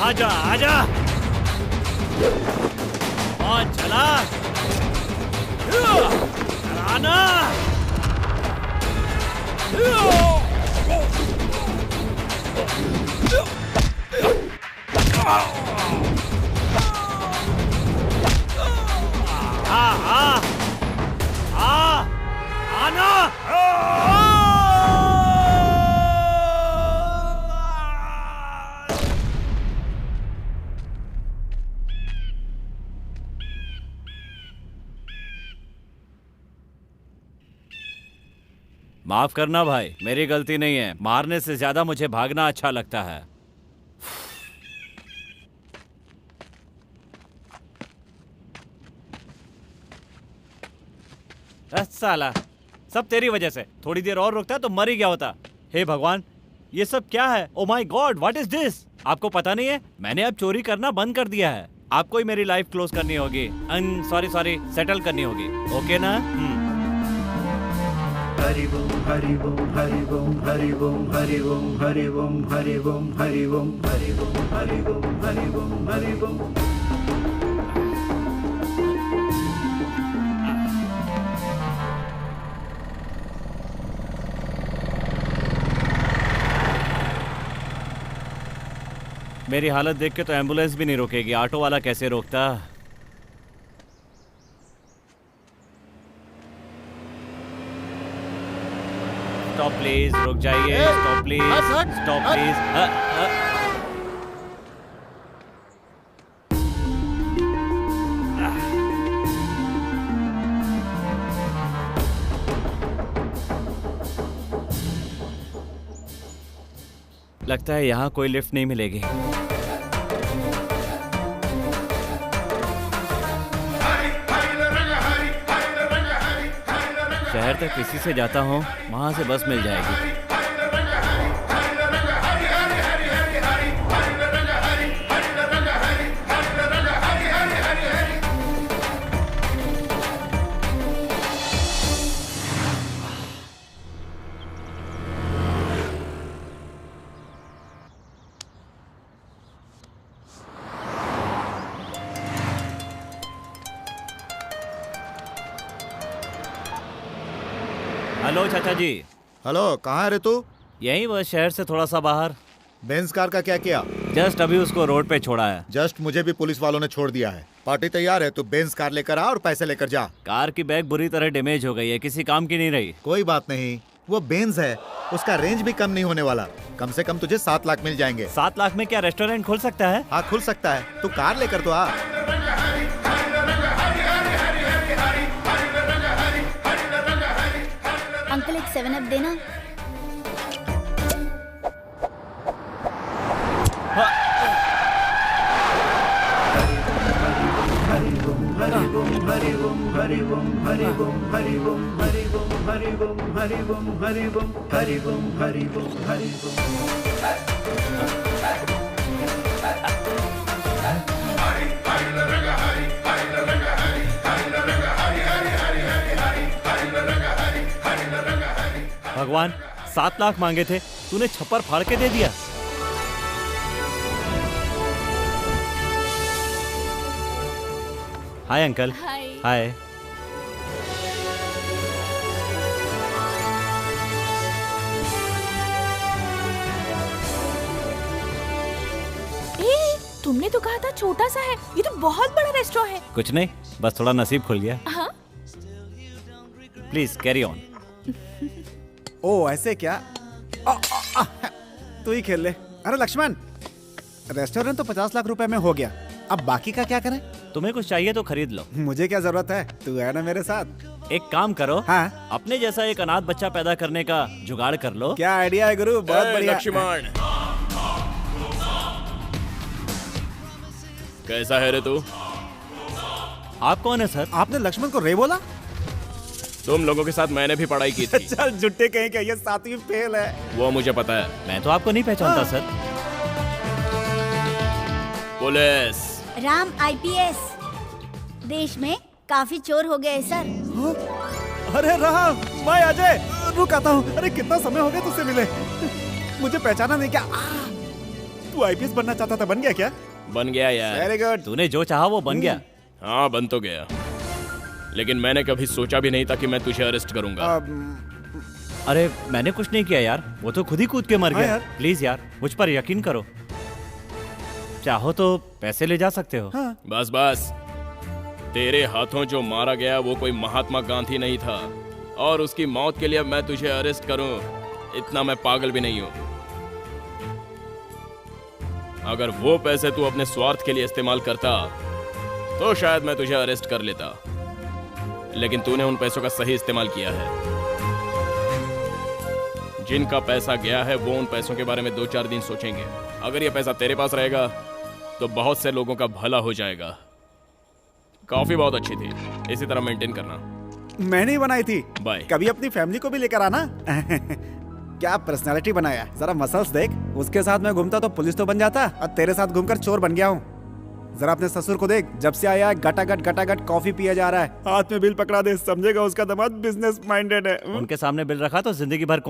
आजा आजा, और चला चलाना। आना। माफ करना भाई, मेरी गलती नहीं है। मारने से ज्यादा मुझे भागना अच्छा लगता है। साला, सब तेरी वजह से। थोड़ी देर और रुकता तो मर ही गया होता। हे भगवान, ये सब क्या है? Oh my God, what is this? आपको पता नहीं है, मैंने अब चोरी करना बंद कर दिया है। आपको ही मेरी लाइफ क्लोज करनी होगी। सॉरी, सेटल करनी होगी। ओके ना? हरि ओम हरि ओम हरि ओम हरि ओम हरि ओम हरि ओम हरि ओम हरि ओम हरि ओम हरि ओम हरि ओम हरि ओम। मेरी हालत देख के तो एम्बुलेंस भी नहीं रोकेगी, ऑटो वाला कैसे रोकता? स्टॉप प्लीज, रुक जाइए। Stop please, stop please. लगता है यहाँ कोई लिफ्ट नहीं मिलेगी। शहर तक किसी से जाता हूँ, वहाँ से बस मिल जाएगी। हेलो चाचा जी। हेलो, कहाँ है रे तू? यहीं, वह शहर से थोड़ा सा बाहर। बेंज कार का क्या किया? जस्ट अभी उसको रोड पे छोड़ा है। जस्ट मुझे भी पुलिस वालों ने छोड़ दिया है। पार्टी तैयार है, तू बेंज कार लेकर आ और पैसे लेकर जा। कार की बैग बुरी तरह डैमेज हो गई है, किसी काम की नहीं रही। कोई बात नहीं, वो बेंज है, उसका रेंज भी कम नहीं होने वाला। कम से कम तुझे 7 लाख मिल जाएंगे। 7 लाख में क्या रेस्टोरेंट खुल सकता है? हाँ, खुल सकता है। तू कार लेकर तो आ। अंकल, एक 7 अप देना। हरि ओम हरि ओम हरि ओम हरि ओम हरि ओम हरि ओम हरि ओम हरि ओम हरि ओम हरि ओम हरि ओम। भगवान, 7 लाख मांगे थे, तूने छप्पर फाड़ के दे दिया। Hi uncle. हाय। तुमने तो कहा था छोटा सा है, ये तो बहुत बड़ा रेस्टोरेंट है। कुछ नहीं, बस थोड़ा नसीब खुल गया। हाँ? Please carry on. ओ ऐसे क्या? तू ही खेल ले। अरे लक्ष्मण, रेस्टोरेंट तो 50 लाख रुपए में हो गया, अब बाकी का क्या करें? तुम्हें कुछ चाहिए तो खरीद लो। मुझे क्या जरूरत है, तू है ना मेरे साथ। एक काम करो, हाँ? अपने जैसा एक अनाथ बच्चा पैदा करने का जुगाड़ कर लो। क्या आइडिया है गुरु, बहुत बढ़िया। लक्ष्मण, कैसा है रे तू? आप कौन है सर? आपने लक्ष्मण को रे बोला? तुम लोगों के साथ मैंने भी पढ़ाई की थी। चल जुट्टे कहीं का, ये 7वीं फेल है। वो मुझे पता है। मैं तो आपको नहीं पहचानता सर। पुलिस। राम आईपीएस। देश में काफी चोर हो गए सर। अरे राम, मैं अजय, रुक आता हूँ। अरे कितना समय हो गया तुझसे मिले, मुझे पहचाना नहीं क्या? तू आईपीएस बनना चाहता था, बन गया क्या? बन गया यार। Very good. तूने जो चाहा वो बन गया। हाँ बन तो गया, लेकिन मैंने कभी सोचा भी नहीं था कि मैं तुझे अरेस्ट करूंगा। अरे मैंने कुछ नहीं किया यार, वो तो खुद ही कूद के मर गया। प्लीज यार मुझ पर यकीन करो, चाहो तो पैसे ले जा सकते हो। हाँ। बस बस, तेरे हाथों जो मारा गया वो कोई महात्मा गांधी नहीं था, और उसकी मौत के लिए मैं तुझे अरेस्ट करूं, इतना मैं पागल भी नहीं हूं। अगर वो पैसे तू अपने स्वार्थ के लिए इस्तेमाल करता तो शायद मैं तुझे अरेस्ट कर लेता, लेकिन तूने उन पैसों का सही इस्तेमाल किया है। जिनका पैसा गया है वो उन पैसों के बारे में 2-4 दिन सोचेंगे। अगर ये पैसा तेरे पास रहेगा तो बहुत से लोगों का भला हो जाएगा। कॉफी बहुत अच्छी थी, इसी तरह मेंटेन करना। मैंने ही बनाई थी। बाय। कभी अपनी फैमिली को भी लेकर आना। क्या पर्सनालिटी बनाया, जरा मसल्स देख। उसके साथ मैं घूमता तो पुलिस तो बन जाता, और तेरे साथ घूमकर चोर बन गया हूँ। जरा अपने ससुर को देख, जब से आया गटागट कॉफी पिया जा रहा है। हाथ में बिल पकड़ा दे, समझेगा उसका दामाद बिजनेस माइंडेड है। उनके सामने बिल रखा तो जिंदगी भर